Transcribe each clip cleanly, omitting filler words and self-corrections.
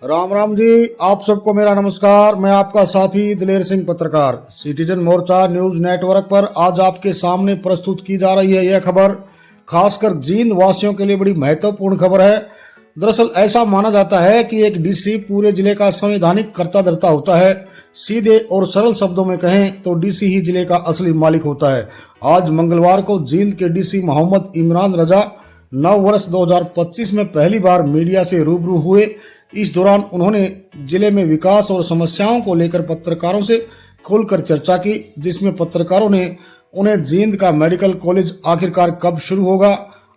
राम राम जी, आप सबको मेरा नमस्कार। मैं आपका साथी दिलेर सिंह, पत्रकार, सिटीजन मोर्चा न्यूज नेटवर्क पर आज आपके सामने प्रस्तुत की जा रही है यह खबर खासकर जींद वासियों के लिए बड़ी महत्वपूर्ण खबर है। दरअसल ऐसा माना जाता है कि एक डीसी पूरे जिले का संवैधानिक कर्ता धर्ता होता है। सीधे और सरल शब्दों में कहें तो डीसी ही जिले का असली मालिक होता है। आज मंगलवार को जींद के डीसी मोहम्मद इमरान रजा नव वर्ष 2025 में पहली बार मीडिया से रूबरू हुए। इस दौरान उन्होंने जिले में विकास और समस्याओं को लेकर पत्रकारों से खुलकर चर्चा की, जिसमें पत्रकारों ने उन्हें जींद का मेडिकल कॉलेज आखिरकार कब शुरू होगा,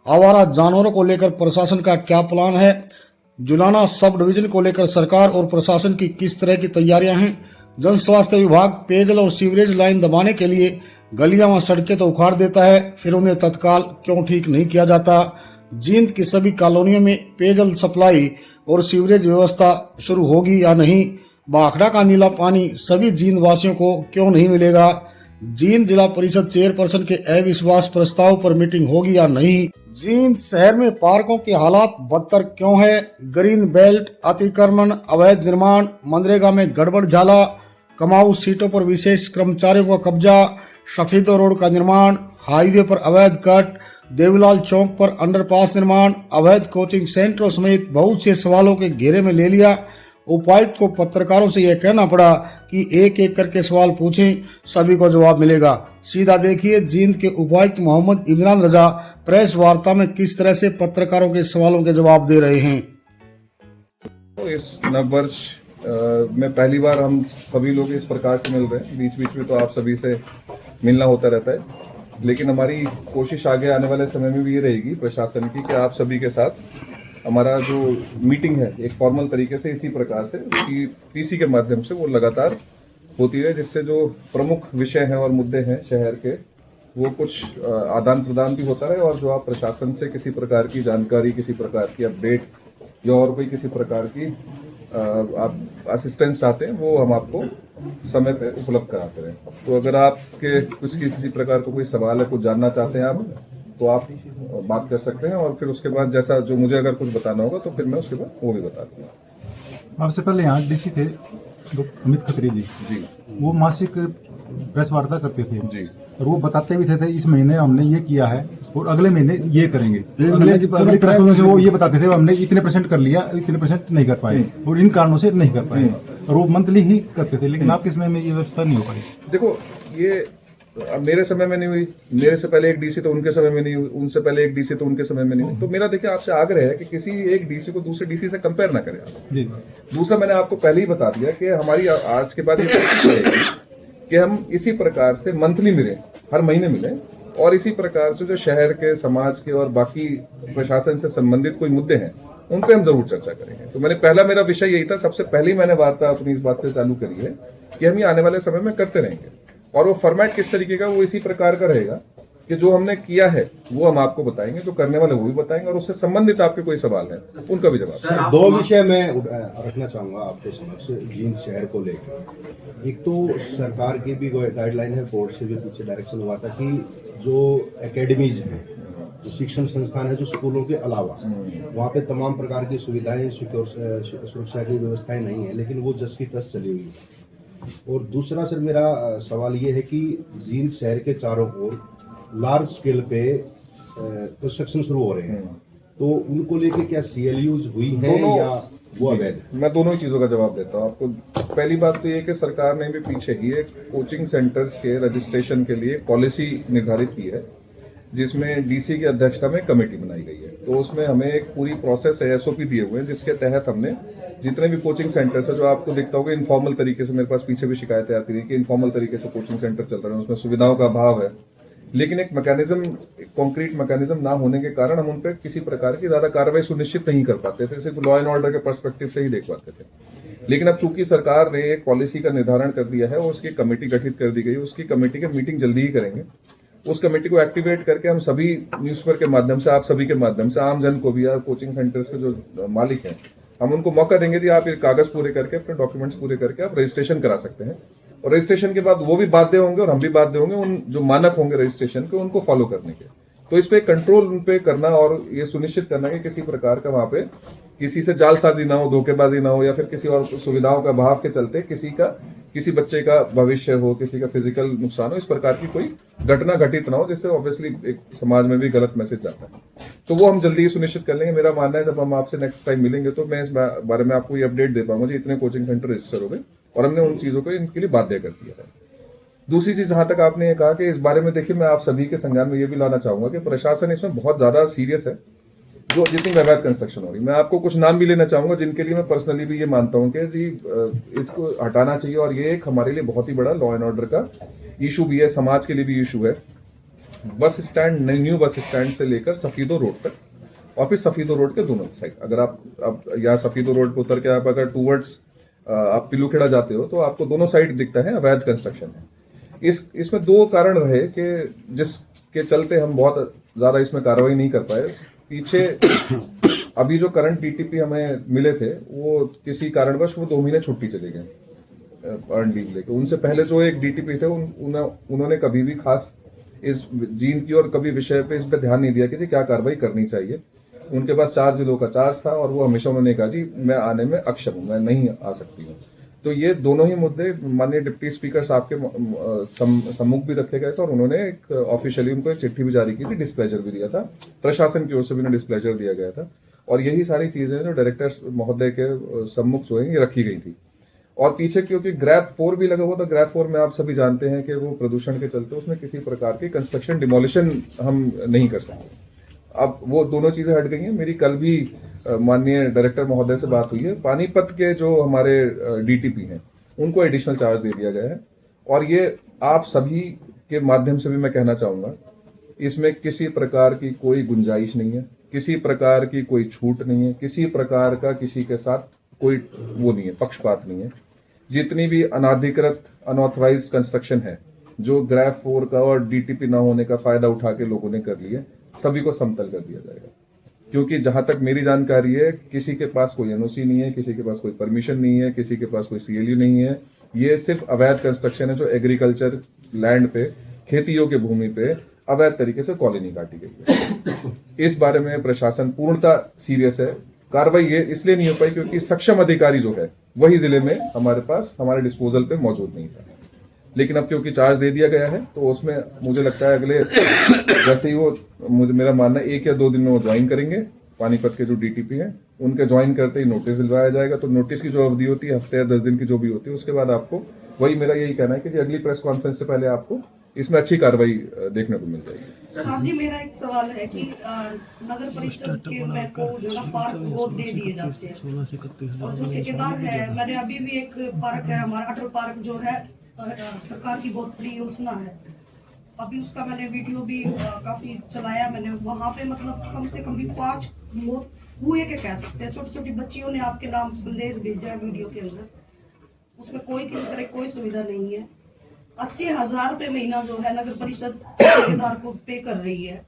आवारा जानवरों को लेकर प्रशासन का क्या प्लान है, जुलाना सब डिवीजन को लेकर सरकार और प्रशासन की किस तरह की तैयारियां हैं, जन स्वास्थ्य विभाग पेयजल और सीवरेज लाइन दबाने के लिए गलियां व सड़कें तो उखाड़ देता है, फिर उन्हें तत्काल क्यों ठीक नहीं किया जाता, जींद की सभी कॉलोनियों में पेयजल सप्लाई और सीवरेज व्यवस्था शुरू होगी या नहीं, बाखड़ा का नीला पानी सभी जींद वासियों को क्यों नहीं मिलेगा, जींद जिला परिषद चेयरपर्सन के अविश्वास प्रस्ताव पर मीटिंग होगी या नहीं, जींद शहर में पार्कों के हालात बदतर क्यों है, ग्रीन बेल्ट अतिक्रमण, अवैध निर्माण, मनरेगा में गड़बड़ झाला, कमाऊ सीटों पर विशेष कर्मचारियों का कब्जा, शफीदो रोड का निर्माण, हाईवे पर अवैध कट, देवीलाल चौक पर अंडरपास निर्माण, अवैध कोचिंग सेंटरों समेत बहुत से सवालों के घेरे में ले लिया। उपायुक्त को पत्रकारों से यह कहना पड़ा कि एक एक करके सवाल पूछें, सभी को जवाब मिलेगा। सीधा देखिए जींद के उपायुक्त मोहम्मद इमरान रजा प्रेस वार्ता में किस तरह से पत्रकारों के सवालों के जवाब दे रहे हैं। इस नववर्ष में पहली बार हम सभी लोग इस प्रकार से मिल रहे हैं। बीच बीच में तो आप सभी से मिलना होता रहता है, लेकिन हमारी कोशिश आगे आने वाले समय में भी ये रहेगी प्रशासन की कि आप सभी के साथ हमारा जो मीटिंग है एक फॉर्मल तरीके से इसी प्रकार से पीसी के माध्यम से वो लगातार होती है, जिससे जो प्रमुख विषय हैं और मुद्दे हैं शहर के वो कुछ आदान प्रदान भी होता रहे, और जो आप प्रशासन से किसी प्रकार की जानकारी, किसी प्रकार की अपडेट या और कोई किसी प्रकार की आप असिस्टेंस चाहते हैं वो हम आपको समय पे उपलब्ध कराते रहे। तो अगर आपके कुछ किसी प्रकार का कोई सवाल है, कुछ जानना चाहते हैं आप, तो आप बात कर सकते हैं, और फिर उसके बाद जैसा जो मुझे अगर कुछ बताना होगा तो फिर मैं उसके बाद वो भी बता दूंगा। आपसे पहले यहाँ डीसी थे अमित खत्री जी, वो मासिक प्रेस वार्ता करते थे जी, और वो बताते भी थे इस महीने हमने ये किया है और अगले महीने ये करेंगे। अगले प्रेस कॉन्फ्रेंस में वो ये बताते थे हमने इतने परसेंट कर लिया, इतने परसेंट नहीं कर पाए और इन कारणों से नहीं कर पाए, और वो मंथली ही करते थे। लेकिन आपके समय में ये व्यवस्था नहीं हो पाई। देखो, ये अब मेरे समय में नहीं हुई, मेरे से पहले एक डीसी तो उनके समय में नहीं हुई, उनसे पहले एक डीसी तो उनके समय में नहीं हुई। तो मेरा देखिए आपसे आग्रह है कि किसी एक डीसी को दूसरे डीसी से कंपेयर ना करें आप। दूसरा, मैंने आपको पहले ही बता दिया कि हमारी आज के बाद ये कोशिश रहेगी कि हम इसी प्रकार से मंथली मिलें, हर महीने मिलें, और इसी प्रकार से जो शहर के, समाज के और बाकी प्रशासन से संबंधित कोई मुद्दे हैं उन पे हम जरूर चर्चा करेंगे। तो मेरा विषय यही था, सबसे पहले मैंने वार्ता अपनी इस बात से चालू करी है कि हम ये आने वाले समय में करते रहेंगे, और वो फॉर्मेट किस तरीके का वो इसी प्रकार का रहेगा कि जो हमने किया है वो हम आपको बताएंगे, जो करने वाले वो भी बताएंगे, और उससे संबंधित आपके कोई सवाल है उनका भी जवाब। दो विषय मैं रखना चाहूंगा आपके समक्ष जींद शहर को लेकर। एक तो सरकार की भी गाइडलाइन है, बोर्ड से भी पीछे डायरेक्शन हुआ था कि जो एकेडमीज हैं, जो शिक्षण संस्थान है, जो स्कूलों के अलावा वहाँ पे तमाम प्रकार की सुविधाएं, सुरक्षा की व्यवस्थाएं नहीं है, लेकिन वो जस की तस चली हुई है। और दूसरा सर मेरा सवाल ये है कि जींद शहर के चारों ओर लार्ज स्केल पे कंस्ट्रक्शन शुरू हो रहे हैं, तो उनको लेके क्या सीएलयूज हुई है या वो अवैध? मैं दोनों ही चीजों का जवाब देता हूँ आपको। पहली बात तो ये कि सरकार ने भी पीछे ही एक कोचिंग सेंटर्स के रजिस्ट्रेशन के लिए पॉलिसी निर्धारित की है, जिसमें डीसी की अध्यक्षता में कमेटी बनाई गई है। तो उसमें हमें एक पूरी प्रोसेस है, एसओपी दिए हुए हैं, जिसके तहत हमने जितने भी कोचिंग सेंटर्स है, जो आपको दिखता होगा इनफॉर्मल तरीके से, मेरे पास पीछे भी शिकायतें आती रही कि इनफॉर्मल तरीके से कोचिंग सेंटर चल रहे हैं, उसमें सुविधाओं का अभाव है, लेकिन एक मैकेनिज्म, कॉन्क्रीट मैकेनिज्म ना होने के कारण हम उन पर किसी प्रकार की ज्यादा कार्रवाई सुनिश्चित नहीं कर पाते थे, सिर्फ लॉ एंड ऑर्डर के पर्सपेक्टिव से ही देख पाते थे। लेकिन अब चूंकि सरकार ने एक पॉलिसी का निर्धारण कर दिया है और उसकी कमेटी गठित कर दी गई, उसकी कमेटी की मीटिंग जल्दी ही करेंगे। उस कमेटी को एक्टिवेट करके हम सभी न्यूज़पेपर के माध्यम से, आप सभी के माध्यम से, आम जन को भी, या कोचिंग सेंटर्स के जो मालिक हैं, हम उनको मौका देंगे जी, आप ये कागज पूरे करके, अपने डॉक्यूमेंट्स पूरे करके आप रजिस्ट्रेशन करा सकते हैं, और रजिस्ट्रेशन के बाद वो भी बाध्य होंगे और हम भी बाध्य होंगे उन जो मानक होंगे रजिस्ट्रेशन के उनको फॉलो करने के। तो इस पे कंट्रोल उन पे करना और ये सुनिश्चित करना कि किसी प्रकार का वहां पे किसी से जालसाजी ना हो, धोखेबाजी ना हो, या फिर किसी और सुविधाओं का अभाव के चलते किसी बच्चे का भविष्य हो, किसी का फिजिकल नुकसान हो, इस प्रकार की कोई घटना घटित ना हो, जिससे ऑब्वियसली एक समाज में भी गलत मैसेज जाता है। तो वो हम जल्दी ही सुनिश्चित कर लेंगे। मेरा मानना है जब हम आपसे नेक्स्ट टाइम मिलेंगे तो मैं इस बारे में आपको ये अपडेट दे पाऊंगा जी इतने कोचिंग सेंटर रजिस्टर हो गए, और हमने उन चीजों को इनके लिए बाध्य कर दिया है। दूसरी चीज, जहां तक आपने ये कहा कि इस बारे में देखिए, मैं आप सभी के संज्ञान में ये भी लाना चाहूंगा कि प्रशासन इसमें बहुत ज्यादा सीरियस है। जो जितनी अवैध कंस्ट्रक्शन हो रही, मैं आपको कुछ नाम भी लेना चाहूंगा जिनके लिए मैं पर्सनली भी ये मानता हूं कि जी इसको हटाना चाहिए, और ये एक हमारे लिए बहुत ही बड़ा लॉ एंड ऑर्डर का इशू भी है, समाज के लिए भी इशू है। Bus stand, new bus stand से लेकर सफीदो रोड तक, और फिर सफीदो रोड के दोनों साइड, अगर आप यहाँ सफीदो रोड पर उतर के आप अगर टूवर्ड्स आप पिलूखेड़ा जाते हो तो आपको दोनों साइड दिखता है अवैध कंस्ट्रक्शन है। इसमें दो कारण रहे कि जिसके चलते हम बहुत ज्यादा इसमें कार्रवाई नहीं कर पाए। पीछे अभी जो करंट डीटीपी हमें मिले थे वो किसी कारणवश वो 2 महीने छुट्टी चले गए अर्न लीव लेके। उनसे पहले जो एक डीटीपी थे उन्होंने कभी भी खास इस जीन की और कभी विषय पे इस पे ध्यान नहीं दिया कि क्या कार्रवाई करनी चाहिए। उनके पास 4 जिलों का चार्ज था और वो हमेशा उन्होंने कहा जी मैं आने में अक्षम हूं, मैं नहीं आ सकती हूँ। तो ये दोनों ही मुद्दे माननीय डिप्टी स्पीकर साहब के सम्मुख भी रखे गए थे, और उन्होंने एक ऑफिशियली उनको एक चिट्ठी भी जारी की थी, डिस्प्लेजर भी दिया था, प्रशासन की ओर से भी उन्हें डिस्प्लेजर दिया गया था। और यही सारी चीजें जो डायरेक्टर महोदय के सम्मुख जो है ये रखी गई थी। और पीछे क्योंकि ग्रैब 4 भी लगा हुआ था, ग्रैब 4 में आप सभी जानते हैं कि वो प्रदूषण के चलते उसमें किसी प्रकार की कंस्ट्रक्शन डिमोलिशन हम नहीं कर सकते। अब वो दोनों चीजें हट गई हैं। मेरी कल भी माननीय डायरेक्टर महोदय से बात हुई है। पानीपत के जो हमारे डीटीपी हैं उनको एडिशनल चार्ज दे दिया गया है, और ये आप सभी के माध्यम से भी मैं कहना चाहूंगा, इसमें किसी प्रकार की कोई गुंजाइश नहीं है, किसी प्रकार की कोई छूट नहीं है, किसी प्रकार का किसी के साथ कोई वो नहीं है, पक्षपात नहीं है। जितनी भी अनाधिकृत अनऑथराइज कंस्ट्रक्शन है जो ग्रैब 4 का और डीटीपी ना होने का फायदा उठा के लोगों ने कर लिया, सभी को समतल कर दिया जाएगा। क्योंकि जहां तक मेरी जानकारी है किसी के पास कोई एनओसी नहीं है, किसी के पास कोई परमिशन नहीं है, किसी के पास कोई सीएलयू नहीं है। ये सिर्फ अवैध कंस्ट्रक्शन है जो एग्रीकल्चर लैंड पे, खेती योग्य भूमि पे अवैध तरीके से कॉलोनी काटी गई है। इस बारे में प्रशासन पूर्णतः सीरियस है। कार्रवाई ये इसलिए नहीं हो पाई क्योंकि सक्षम अधिकारी जो है वही जिले में हमारे पास हमारे डिस्पोजल पे मौजूद नहीं था। लेकिन अब क्योंकि चार्ज दे दिया गया है तो उसमें मुझे लगता है अगले जैसे ही वो, मुझे मेरा मानना है 1 या 2 दिन में वो ज्वाइन करेंगे। पानीपत के जो डीटीपी हैं उनके ज्वाइन करते ही नोटिस दिलवाया जाएगा। तो नोटिस की जो अवधि होती है हफ्ते या 10 दिन की जो भी होती है, उसके बाद आपको वही मेरा यही कहना है कि अगली प्रेस कॉन्फ्रेंस से पहले आपको इसमें अच्छी कार्रवाई देखने को मिल जाएगी। साहब जी, मेरा एक सवाल है कि नगर परिषद के में को जो ना पार्क वो दे दिए जाते हैं, और जो ठेकेदार है, मैंने अभी भी एक पार्क है हमारा अटल पार्क जो है सरकार की बहुत बड़ी योजना है, अभी उसका मैंने वीडियो भी काफी चलाया मैंने। वहां पे मतलब कम से कम भी 5 मौत हुए के कह सकते हैं। छोटी छोटी बच्चियों ने आपके नाम संदेश भेजा है वीडियो के अंदर, उसमें कोई किसी तरह कोई सुविधा नहीं है। 80,000 रुपये महीना जो है नगर परिषद ठेकेदार को पे कर रही है,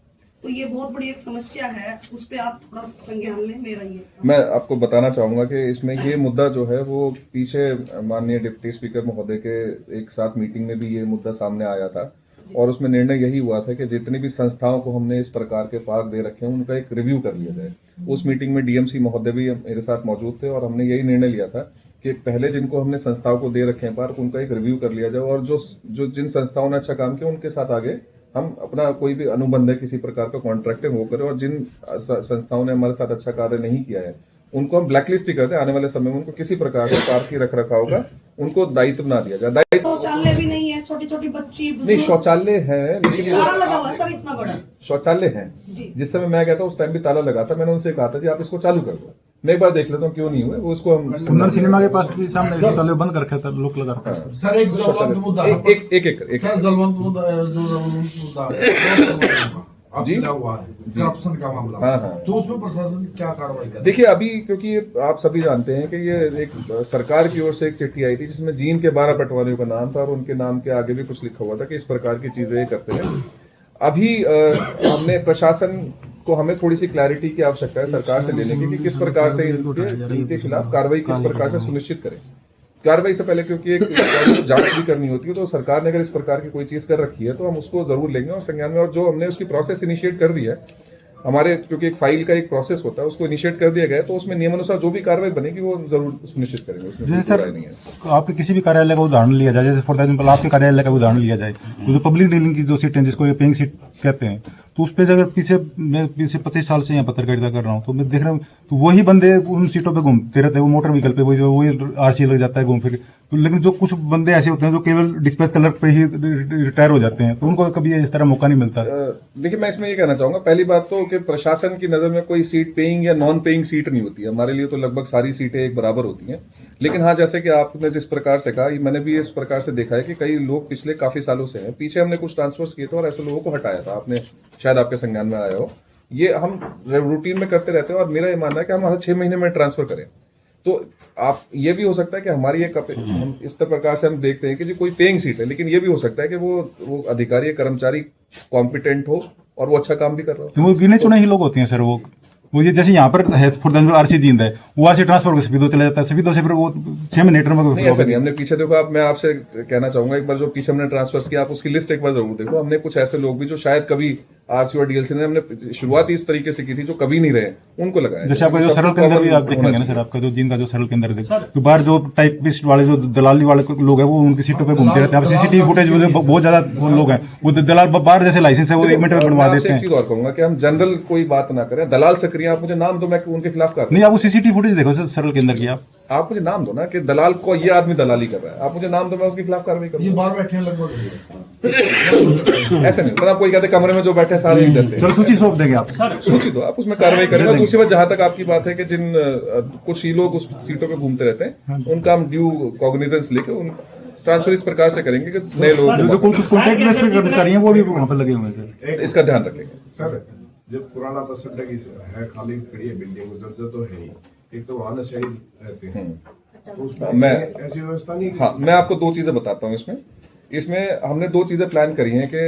तो ये बहुत बड़ी एक समस्या है, उस पर आप थोड़ा संज्ञान लें। मेरा ये मैं आपको बताना चाहूंगा कि इसमें ये मुद्दा जो है वो पीछे माननीय डिप्टी स्पीकर महोदय के एक साथ मीटिंग में भी ये मुद्दा सामने आया था, और उसमें निर्णय यही हुआ था कि जितनी भी संस्थाओं को हमने इस प्रकार के पार्क दे रखे हैं उनका एक रिव्यू कर लिया जाए। उस मीटिंग में डीएमसी महोदय भी मेरे साथ मौजूद थे, और हमने यही निर्णय लिया था कि पहले जिनको हमने संस्थाओं को दे रखे हैं पार्क, उनका एक रिव्यू कर लिया जाए, और जो जिन संस्थाओं ने अच्छा काम किया उनके साथ आगे हम अपना कोई भी अनुबंध है किसी प्रकार का कॉन्ट्रैक्टिंग वो करें, और जिन संस्थाओं ने हमारे साथ अच्छा कार्य नहीं किया है उनको हम ब्लैकलिस्ट ही कर दें। आने वाले समय में उनको किसी प्रकार का पार्क की रख रखाव का उनको दायित्व ना दिया जाए। शौचालय भी नहीं है, छोटी छोटी बच्ची नहीं, शौचालय है लेकिन ताला लगा हुआ है सर, इतना बड़ा शौचालय है। जिस समय मैं गया था उस टाइम भी ताला लगा था। मैंने उनसे कहा था जी आप इसको चालू कर दो, मैं एक बार देख लेता हूँ क्यों नहीं हुए। वो उसको हम कुन्नर सिनेमा के पास भी सामने शौचालय बंद कर रखा था, लोग लगा रखा था। सर एक जलवंत मुद्दा एक सर जलवंत मुद्दा जो जलवंत मुद्दा अब जी? खुला हुआ है करप्शन का मामला। हाँ। तो उसमें प्रशासन क्या कार्रवाई करे? देखिए अभी क्योंकि आप सभी जानते हैं कि ये एक सरकार की ओर से एक चिट्ठी आई थी जिसमें जीन के 12 पटवारियों का नाम था, और उनके नाम के आगे भी कुछ लिखा हुआ था कि इस प्रकार की चीजें ये करते हैं। अभी हमने प्रशासन को हमें थोड़ी सी क्लैरिटी की आवश्यकता है सरकार से लेने की कि किस प्रकार से इनके खिलाफ कार्रवाई किस प्रकार से सुनिश्चित करें। कार्रवाई से पहले क्योंकि एक जांच भी करनी होती है, तो सरकार ने अगर इस प्रकार की कोई चीज कर रखी है तो हम उसको जरूर लेंगे और संज्ञान में, और जो हमने उसकी प्रोसेस इनिशिएट कर दी है हमारे क्योंकि एक फाइल का एक प्रोसेस होता है, उसको इनिशिएट कर दिया गया है, तो उसमें नियमानुसार जो भी कार्रवाई बनेगी वो जरूर सुनिश्चित करेंगे, उसमें कोई जैसे सर बुराई नहीं है। आपके किसी भी कार्यालय का उदाहरण लिया जाए, जैसे फॉर एग्जाम्पल आपके कार्यालय का उदाहरण लिया जाए, तो जो पब्लिक डीलिंग की जो सीटें हैं जिसको ये पेइंग सीट कहते हैं, तो उस पे अगर मैं पीछे 25 साल से यहाँ पत्रकारिता कर रहा हूँ, तो मैं देख रहा हूँ तो वही बंदे उन सीटों पे घूमते रहते हैं, वो मोटर व्हीकल पे वही आरसी लग जाता है घूम फिर। तो लेकिन जो कुछ बंदे ऐसे होते हैं जो केवल डिस्पैच क्लर्क पे ही रिटायर हो जाते हैं, तो उनको कभी इस तरह मौका नहीं मिलता। देखिए, मैं इसमें ये कहना चाहूंगा, पहली बात तो कि प्रशासन की नजर में कोई सीट पेइंग या नॉन पेइंग सीट नहीं होती है। हमारे लिए तो लगभग सारी सीटें एक बराबर होती हैं। लेकिन हाँ, जैसे कि आपने जिस प्रकार से कहा, मैंने भी इस प्रकार से देखा है कि कई लोग पिछले काफी सालों से हैं, पीछे हमने कुछ ट्रांसफर्स किए थे और ऐसे लोगों को हटाया था, आपने शायद आपके संज्ञान में आया हो। ये हम रूटीन में करते रहते हैं और मेरा ये मानना है कि हम हर 6 महीने में ट्रांसफर करें। तो आप ये भी हो सकता है कि हमारी एक हम इस प्रकार से हम देखते हैं कि जो कोई पेइंग सीट है, लेकिन ये भी हो सकता है कि वो अधिकारी या कर्मचारी कॉम्पिटेंट हो और वो अच्छा काम भी कर रहा हो। वो गिने चुने ही लोग होते हैं सर। वो ये जैसे यहाँ पर है फॉर एग्जाम्पल आरसी जींद है, वो आरसी ट्रांसफर होकर सफीदो चला जाता है, सफीदो से फिर वो 6 महीने में नहीं, ऐसा नहीं। हमने पीछे देखो, मैं आपसे कहना चाहूंगा, एक बार जो पीछे हमने ट्रांसफर किया, आप उसकी लिस्ट एक बार जरूर देखो। हमने कुछ ऐसे लोग भी जो शायद कभी आरसी और डीएलसी ने हमने शुरुआत इस तरीके से की थी, जो कभी नहीं रहे, उनको लगाया। जैसे आपका जो सरल केंद्र भी आप देखेंगे ना सर, आपका जो जींद का जो सरल केंद्र है, तो बाहर जो टाइपिस्ट वाले जो दलाली वाले लोग हैं, वो उनकी सीटों पे घूमते रहते हैं। सीसीटीवी फुटेज बहुत ज्यादा लोग हैं, वो दलाल बाहर जैसे लाइसेंस है वो 1 मिनट में बनवा देते हैं। एक चीज और कहूंगा कि हम जनरल कोई बात ना करें। दलाल सक्रिय, आप मुझे नाम दो, मैं उनके खिलाफ कर। नहीं, आप वो सीसीटीवी फुटेज देखो सर सरल केंद्र की, आप मुझे नाम दो ना कि दलाल को ये आदमी दलाली कर रहा है, आप मुझे नाम दो, मैं उसके खिलाफ कार्रवाई ये करूंगा। बाहर बैठे हैं लगभग। ऐसे नहीं, मतलब कोई कहते कमरे में जो बैठे सारे एक जैसे। सर सूची सौंप देंगे आप, सूची दो, आप उसमें कार्रवाई करेंगे। दूसरी बात, जहां तक आपकी बात है कि जिन कुछ ही लोग उस सीटों पे घूमते रहते हैं, उनका हम ड्यू कॉग्निजेंस लेके उन ट्रांसफर इस प्रकार से करेंगे कि नए लोग जो कुछ कॉन्टैक्ट बेस पे कर्मचारी हैं वो भी वहां पर लगे हुए हैं सर। इसका ध्यान रखेंगे। सर, जब पुराना बस अड्डा की है, खाली खड़ी है बिल्डिंग, उधर तो है ही, एक तो वहां नशे रहते हैं, तो उसमें मैं ऐसी व्यवस्था नहीं। हाँ, मैं आपको 2 चीजें बताता हूँ। इसमें हमने 2 चीजें प्लान करी हैं कि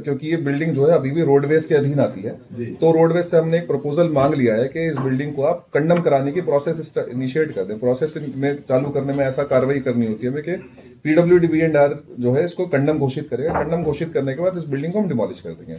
क्योंकि ये बिल्डिंग जो है अभी भी रोडवेज के अधीन आती है, तो रोडवेज से हमने एक प्रपोजल मांग लिया है कि इस बिल्डिंग को आप कंडम कराने की प्रोसेस इनिशिएट कर दें। प्रोसेस में चालू करने में ऐसा कार्रवाई करनी होती है कि PWD जो है इसको कंडम घोषित करेगा। कंडम घोषित करने के बाद इस बिल्डिंग को हम डिमोलिश कर देंगे।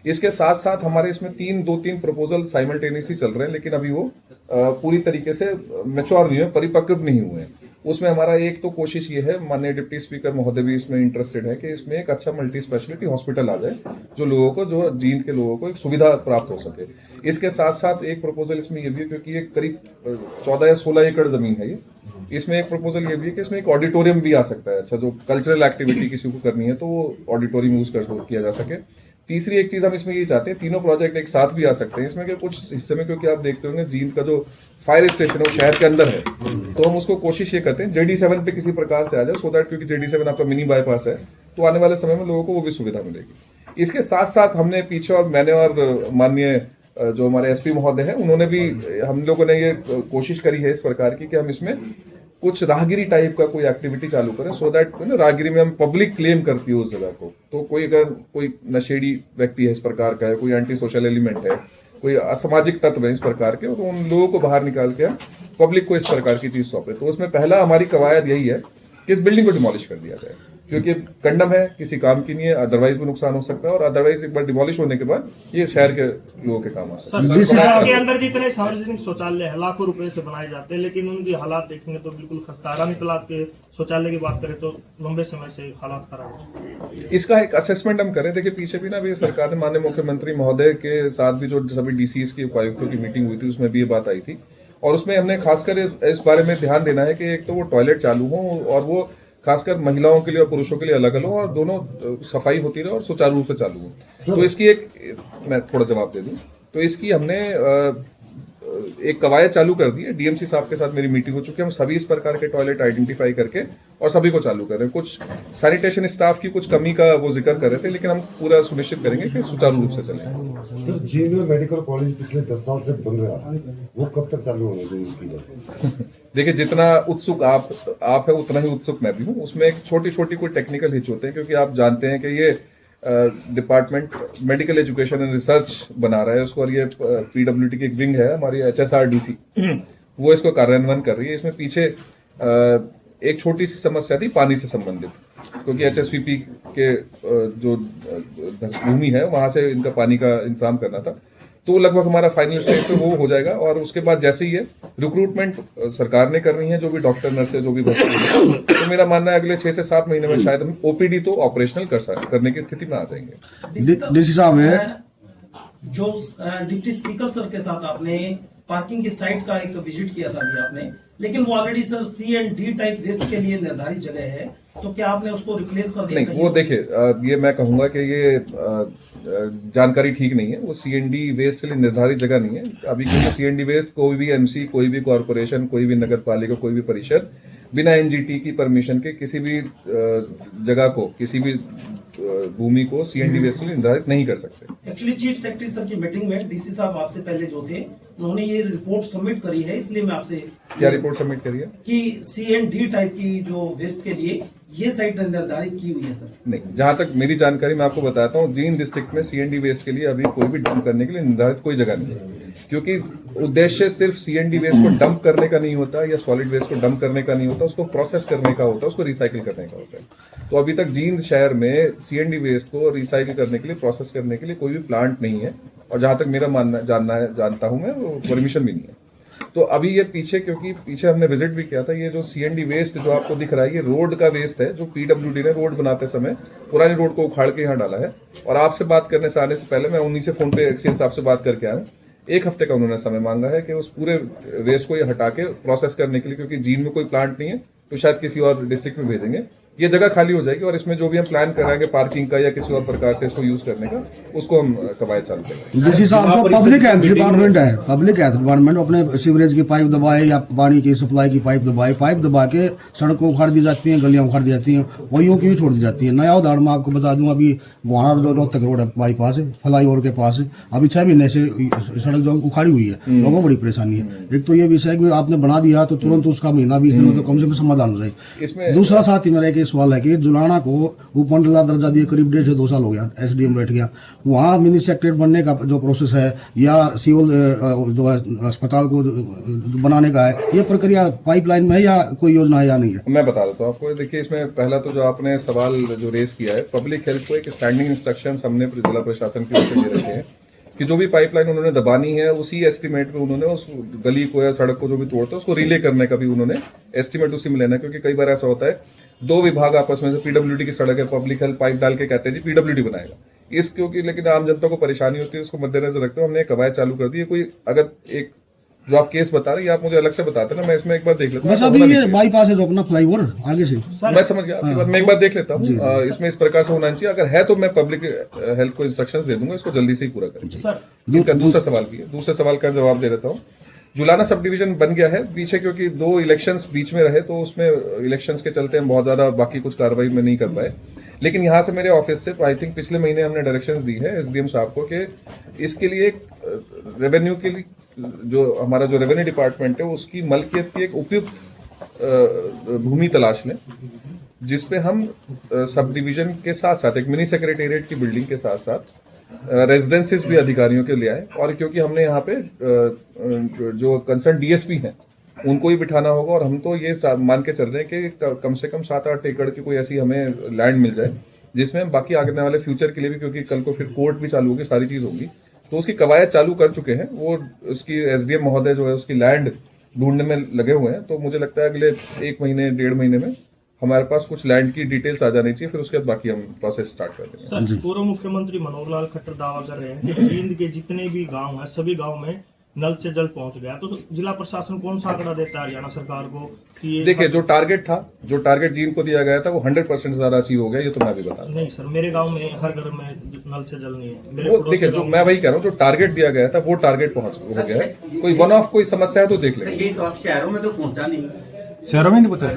इसके साथ साथ हमारे इसमें 2-3 प्रपोजल साइमल्टेनियसली चल रहे हैं, लेकिन अभी वो पूरी तरीके से मैच्योर नहीं हुए, परिपक्व नहीं हुए। उसमें हमारा एक तो कोशिश ये है, माननीय डिप्टी स्पीकर महोदय भी इसमें इंटरेस्टेड है कि इसमें एक अच्छा मल्टी स्पेशलिटी हॉस्पिटल आ जाए, जो लोगों को, जो जींद के लोगों को एक सुविधा प्राप्त हो सके। इसके साथ साथ एक प्रपोजल इसमें ये भी है, क्योंकि ये करीब 14 या 16 एकड़ जमीन है ये, इसमें एक प्रपोजल ये भी है कि इसमें एक ऑडिटोरियम भी आ सकता है। अच्छा, जो कल्चरल एक्टिविटी किसी को करनी है तो वो ऑडिटोरियम यूज किया जा सके। तीसरी एक चीज हम इसमें ये चाहते हैं, तीनों प्रोजेक्ट एक साथ भी आ सकते हैं इसमें, कि कुछ हिस्से में, क्योंकि आप देखते होंगे जींद का जो फायर स्टेशन है वो शहर के अंदर है, तो हम उसको कोशिश ये करते हैं JD7 पे किसी प्रकार से आ जाए, सो दैट, क्योंकि JD7 आपका मिनी बाईपास है, तो आने वाले समय में लोगों को वो भी सुविधा मिलेगी। इसके साथ साथ हमने पीछे, और मैंने और माननीय जो हमारे SP महोदय हैं, उन्होंने भी, हम लोगों ने ये कोशिश करी है इस प्रकार की कि हम इसमें कुछ राहगिरी टाइप का कोई एक्टिविटी चालू करें, सो दैट राहगिरी में हम पब्लिक क्लेम करती है उस जगह को। तो कोई अगर कोई नशेड़ी व्यक्ति है इस प्रकार का है, कोई एंटी सोशल एलिमेंट है, कोई असामाजिक तत्व है इस प्रकार के, तो उन लोगों को बाहर निकाल के पब्लिक को इस प्रकार की चीज सौंपे। तो उसमें पहला हमारी कवायद यही है कि इस बिल्डिंग को डिमोलिश कर दिया जाए, क्योंकि कंडम है, किसी काम की नहीं है, अदरवाइज भी नुकसान हो सकता है, और अदरवाइज एक बार डिमोलिश होने के बाद ये शहर के लोगों के काम आ सकता है। शहर के अंदर जितने सार्वजनिक शौचालय है लाखों रुपए से बनाए जाते हैं, लेकिन उनकी हालात देखेंगे तो बिल्कुल खस्ता। रानी तालाब के शौचालय की बात करें तो लंबे समय से हालात खराब है। इसका एक असेसमेंट हम करें। देखिए, पीछे भी ना भी सरकार ने, माननीय मुख्यमंत्री महोदय के साथ भी जो सभी DCs की उपायुक्तों की मीटिंग हुई थी, उसमें भी ये बात आई थी, और उसमें हमने खासकर इस बारे में ध्यान देना है कि एक तो वो टॉयलेट चालू हो, और वो खासकर महिलाओं के लिए और पुरुषों के लिए अलग अलग हो, और दोनों सफाई होती रहे और सुचारू रूप से चालू हो। तो इसकी एक, मैं थोड़ा जवाब दे दूं, तो इसकी हमने एक कवायद चालू कर दी है। DMC साहब के साथ मेरी मीटिंग हो चुकी है, हम सभी इस प्रकार के टॉयलेट आइडेंटिफाई करके और सभी को चालू कर रहे हैं। कुछ सैनिटेशन स्टाफ की कुछ कमी का वो जिक्र कर रहे थे, लेकिन हम पूरा सुनिश्चित करेंगे कि सुचारू रूप से चले। सर, जींद में मेडिकल कॉलेज पिछले 10 साल से बन रहा है, वो कब तक चालू होने चाहिए? देखिए, जितना उत्सुक आप है, उतना ही उत्सुक मैं भी हूँ। उसमें एक छोटी छोटी कोई टेक्निकल हिच होते हैं, क्योंकि आप जानते हैं कि ये department medical education and research बना रहा है उसको, और ये PWD की एक विंग है हमारी HSRDC, वो इसको कार्यान्वयन कर रही है। इसमें पीछे एक छोटी सी समस्या थी पानी से संबंधित, क्योंकि HSVP के जो भूमि है वहां से इनका पानी का इंतजाम करना था। तो लगभग हमारा फाइनल स्टेज पे वो हो जाएगा। और उसके बाद जैसे ही ये रिक्रूटमेंट सरकार ने करनी है, जो भी डॉक्टर नर्स है, जो भी भर्ती है, तो मेरा मानना है अगले 6 से 7 महीने में शायद हम ओपीडी तो ऑपरेशनल करने की स्थिति में आ जाएंगे। डीसी साहब है जो डिप्टी स्पीकर सर के साथ आपने पार्किंग की साइट का एक विजिट किया था अभी आपने, लेकिन वो already sir C&D type waste के लिए निर्धारित जगह है, तो क्या आपने उसको रिप्लेस कर दिया? नहीं, वो देखिए, ये मैं कहूंगा कि ये जानकारी ठीक नहीं है। वो C&D वेस्ट के लिए निर्धारित जगह नहीं है अभी, क्योंकि C&D वेस्ट कोई भी MC, कोई भी कॉरपोरेशन, कोई भी नगर पालिका, कोई भी परिषद बिना NGT की परमिशन के किसी भी जगह को, किसी भी भूमि को C&D वेस्ट के लिए निर्धारित नहीं कर सकते। एक्चुअली चीफ सेक्रेटरी सर की मीटिंग में डीसी साहब आपसे पहले जो थे, उन्होंने ये रिपोर्ट सबमिट करी है, इसलिए मैं आपसे क्या रिपोर्ट सबमिट करी है कि C&D टाइप की जो वेस्ट के लिए ये साइट निर्धारित की हुई है सर? नहीं, जहां तक मेरी जानकारी मैं आपको बताता हूं, जींद डिस्ट्रिक्ट में C&D वेस्ट के लिए अभी कोई भी डंप करने के लिए निर्धारित कोई जगह नहीं है, क्योंकि उद्देश्य सिर्फ C&D वेस्ट को डंप करने का नहीं होता या सॉलिड वेस्ट को डंप करने का नहीं होता, उसको प्रोसेस करने का होता है, उसको रिसाइकिल करने का होता है। तो अभी तक जींद शहर में C&D वेस्ट को रिसाइकिल करने के लिए, प्रोसेस करने के लिए कोई भी प्लांट नहीं है, और जहां तक मेरा जानता हूं मैं, वो परमिशन भी नहीं है। तो अभी ये पीछे, क्योंकि पीछे हमने विजिट भी किया था, ये जो C&D वेस्ट जो आपको दिख रहा है, ये रोड का वेस्ट है, जो PWD ने रोड बनाते समय पुरानी रोड को उखाड़ के यहाँ डाला है। और आपसे बात करने से आने से पहले मैं उन्हीं से फोन पे एक्सचेंज साहब से बात करके आया हूँ। 1 हफ्ते का उन्होंने समय मांगा है कि उस पूरे वेस्ट को ये हटा के प्रोसेस करने के लिए, क्योंकि जींद में कोई प्लांट नहीं है, तो शायद किसी और डिस्ट्रिक्ट में भेजेंगे, ये जगह खाली हो जाएगी, और इसमें जो भी हम प्लान कराएंगे पार्किंग का या किसी और प्रकार से इसको यूज करने का, उसको हम कवायद चालू करेंगे। डीसी साहब, जो पब्लिक हेल्थ डिपार्टमेंट है, पब्लिक हेल्थ डिपार्टमेंट अपने सीवरेज की पाइप दबाए या पानी की सप्लाई की पाइप दबाए, पाइप दबा के सड़कों उखाड़ दी जाती हैं, गलियां उखाड़ दी जाती हैं, वही यूं क्यों छोड़ दी जाती है? नया उदाहरण मैं आपको बता दूं, अभी वहां जो रोहतक रोड है बाईपास है, फ्लाईओवर के पास है, अभी 6 महीने से सड़क जो उखाड़ी हुई है, लोगों को बड़ी परेशानी है। एक तो ये विषय है कि आपने बना दिया तो तुरंत उसका महीना 20 दिन में तो कम से कम समाधान हो जाए। दूसरा साथ ही मेरा एक सवाल है कि जुलाना को उपमंडला दर्जा दिए करीब 1.5 से 2 साल हो गया, SDM बैठ गया, वहाँ मिनी सेक्रेटरी बनने का जो प्रोसेस है या सिविल जो है अस्पताल को बनाने का है, ये प्रक्रिया पाइपलाइन में है या कोई योजना है या नहीं है? मैं बता देता हूँ आपको। देखिए, इसमें पहला तो जो आपने सवाल जो रेस किया है, पब्लिक हेल्थ को एक स्टैंडिंग इंस्ट्रक्शन हमने जिला प्रशासन की ओर से दे रखे हैं कि जो भी पाइपलाइन उन्होंने दबानी है, उसी एस्टीमेट में उन्होंने उस गली को या सड़क को जो भी तोड़ता है उसको रिले करने का भी उन्होंने एस्टीमेट उसी में लेना है। क्योंकि कई बार ऐसा होता है, 2 विभाग आपस में से, PWD की सड़क है, पब्लिक हेल्थ पाइप डाल के कहते हैं जी PWD बनाएगा इस, क्योंकि लेकिन आम जनता को परेशानी होती है, उसको मद्देनजर रखते हुए हमने कवायद चालू कर दी है। कोई अगर एक जो आप केस बता रहे हैं, आप मुझे अलग से बताते ना, मैं इसमें एक बार देख लेता हूँ। बस अभी ये बाईपास है जो अपना फ्लाईओवर आगे से, मैं समझ गया आपकी बात, मैं एक बार देख लेता हूँ। इसमें इस प्रकार से होना चाहिए, अगर है तो मैं पब्लिक हेल्थ को इंस्ट्रक्शंस दे दूंगा, इसको जल्दी से ही पूरा करेंगे। दूसरा सवाल किया, दूसरे सवाल का जवाब दे देता हूँ। जुलाना सब डिवीजन बन गया है पीछे, क्योंकि 2 इलेक्शंस बीच में रहे, तो उसमें इलेक्शंस के चलते हम बहुत ज्यादा बाकी कुछ कार्रवाई में नहीं कर पाए। लेकिन यहाँ से मेरे ऑफिस से आई थिंक पिछले महीने हमने डायरेक्शंस दी है SDM साहब को कि इसके लिए एक रेवेन्यू के लिए जो हमारा जो रेवेन्यू डिपार्टमेंट है, उसकी मलकियत की एक उपयुक्त भूमि तलाश लें, जिसपे हम सब डिवीजन के साथ साथ एक मिनी सेक्रेटेरिएट की बिल्डिंग के साथ साथ रेजिडेंसेस भी अधिकारियों के लिए आए। और क्योंकि हमने यहाँ पे जो कंसर्न DSP हैं उनको ही बिठाना होगा, और हम तो ये मान के चल रहे हैं कि कम से कम 7-8 एकड़ की कोई ऐसी हमें लैंड मिल जाए, जिसमें हम बाकी आगे वाले फ्यूचर के लिए भी, क्योंकि कल को फिर कोर्ट भी चालू होगी, सारी चीज होगी, तो उसकी कवायद चालू कर चुके हैं। वो उसकी SDM महोदय जो है उसकी लैंड ढूंढने में लगे हुए हैं। तो मुझे लगता है अगले 1 महीने 1.5 महीने में हमारे पास कुछ लैंड की डिटेल्स आ जानी चाहिए, फिर उसके बाद बाकी हम प्रोसेस स्टार्ट कर देंगे। सर, पूर्व मुख्यमंत्री मनोहर लाल खट्टर दावा कर रहे हैं कि जींद के जितने भी गांव हैं, सभी गांव में नल से जल पहुंच गया, तो जिला प्रशासन कौन सा आंकड़ा देता है हरियाणा सरकार को कि देखिए, जो टारगेट जींद को दिया गया था वो 100% ज्यादा अचीव हो गया, ये तो मैं भी बता नहीं सर, मेरे गांव में हर घर में नल से जल नहीं है। वो देखिए, जो मैं वही कह रहा हूँ, जो टारगेट दिया गया था वो टारगेट हो गया है। कोई वन ऑफ कोई समस्या है तो देख लेंगे। शहरों में तो पहुंचा नहीं, शहरों में नहीं पहुंचा,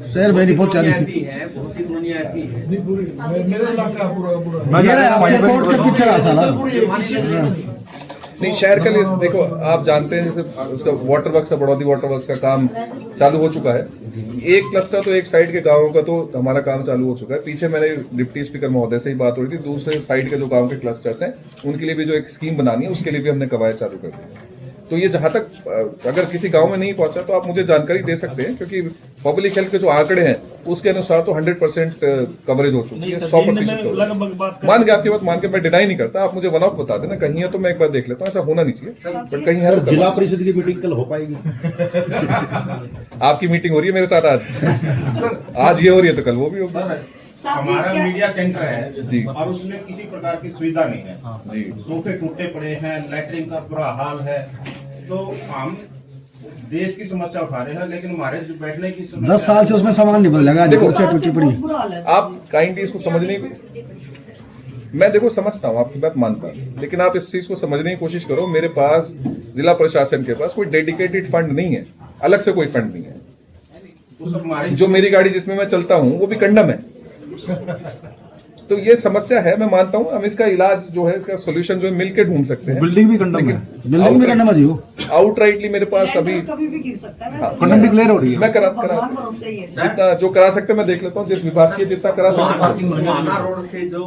शहर में नहीं पहुंचा। ऐसी है, बहुत सी दुनिया ऐसी है। मेरे इलाका पूरा कोर्ट के पीछे का साला नहीं, शहर के लिए देखो, आप जानते हैं जैसे उसका वाटर वर्क्स का, बड़ौदी वाटर वर्क्स का काम चालू हो चुका है। एक क्लस्टर तो एक साइड के गांवों का तो हमारा काम चालू हो चुका है। पीछे मेरे डिप्टी स्पीकर महोदय से ही बात हो रही थी, दूसरे साइड के जो गांव के क्लस्टर्स हैं उनके लिए भी जो एक स्कीम बनानी है, उसके लिए भी हमने कवायद चालू कर दी है। तो ये जहां तक अगर किसी गांव में नहीं पहुंचा तो आप मुझे जानकारी दे सकते हैं, क्योंकि पब्लिक हेल्थ के जो आंकड़े हैं उसके अनुसार तो 100% कवरेज हो चुकी है, 100% लगभग बात कर मान के आपकी बात मान के मैं डिनाई नहीं करता, आप मुझे वन ऑफ बता देना, कहीं है तो मैं एक बार देख लेता हूँ, ऐसा होना नहीं चाहिए, बट कहीं है सर, जिला परिषद की मीटिंग कल हो पाएगी? आपकी मीटिंग हो रही है मेरे साथ आज ये हो रही है तो कल वो भी होगी। हमारा मीडिया सेंटर है जी। और उसमें किसी प्रकार की सुविधा नहीं है जी। सोफे टूटे पड़े हैं, लैटरिन का बुरा हाल है, तो हम देश की समस्या उठा रहे हैं, लेकिन हमारे जो बैठने की 10 साल से उसमें सामान नहीं बदला, देखो, टूटी पड़ी। आप काइंडली इसको समझने की, मैं देखो समझता हूँ आपकी बात, मानता हूँ, लेकिन आप इस चीज को समझने की कोशिश करो। मेरे पास जिला प्रशासन के पास कोई डेडिकेटेड फंड नहीं है, अलग से कोई फंड नहीं है। जो मेरी गाड़ी जिसमें मैं चलता हूँ वो भी कंडम है, तो ये समस्या है, मैं मानता हूँ। हम इसका इलाज जो है, इसका सोल्यूशन जो है मिलके ढूंढ सकते हैं। बिल्डिंग भी कंडम है, बिल्डिंग भी कंडम है जी, आउटराइटली मेरे पास अभी कभी भी गिर सकता है, कंडम डिक्लेयर हो रही है। मैं करा भगवान भरोसे ही है। जितना जो करा सकते मैं देख लेता हूँ, जिस विभाग की जितना करा सकते। गोहाना रोड से जो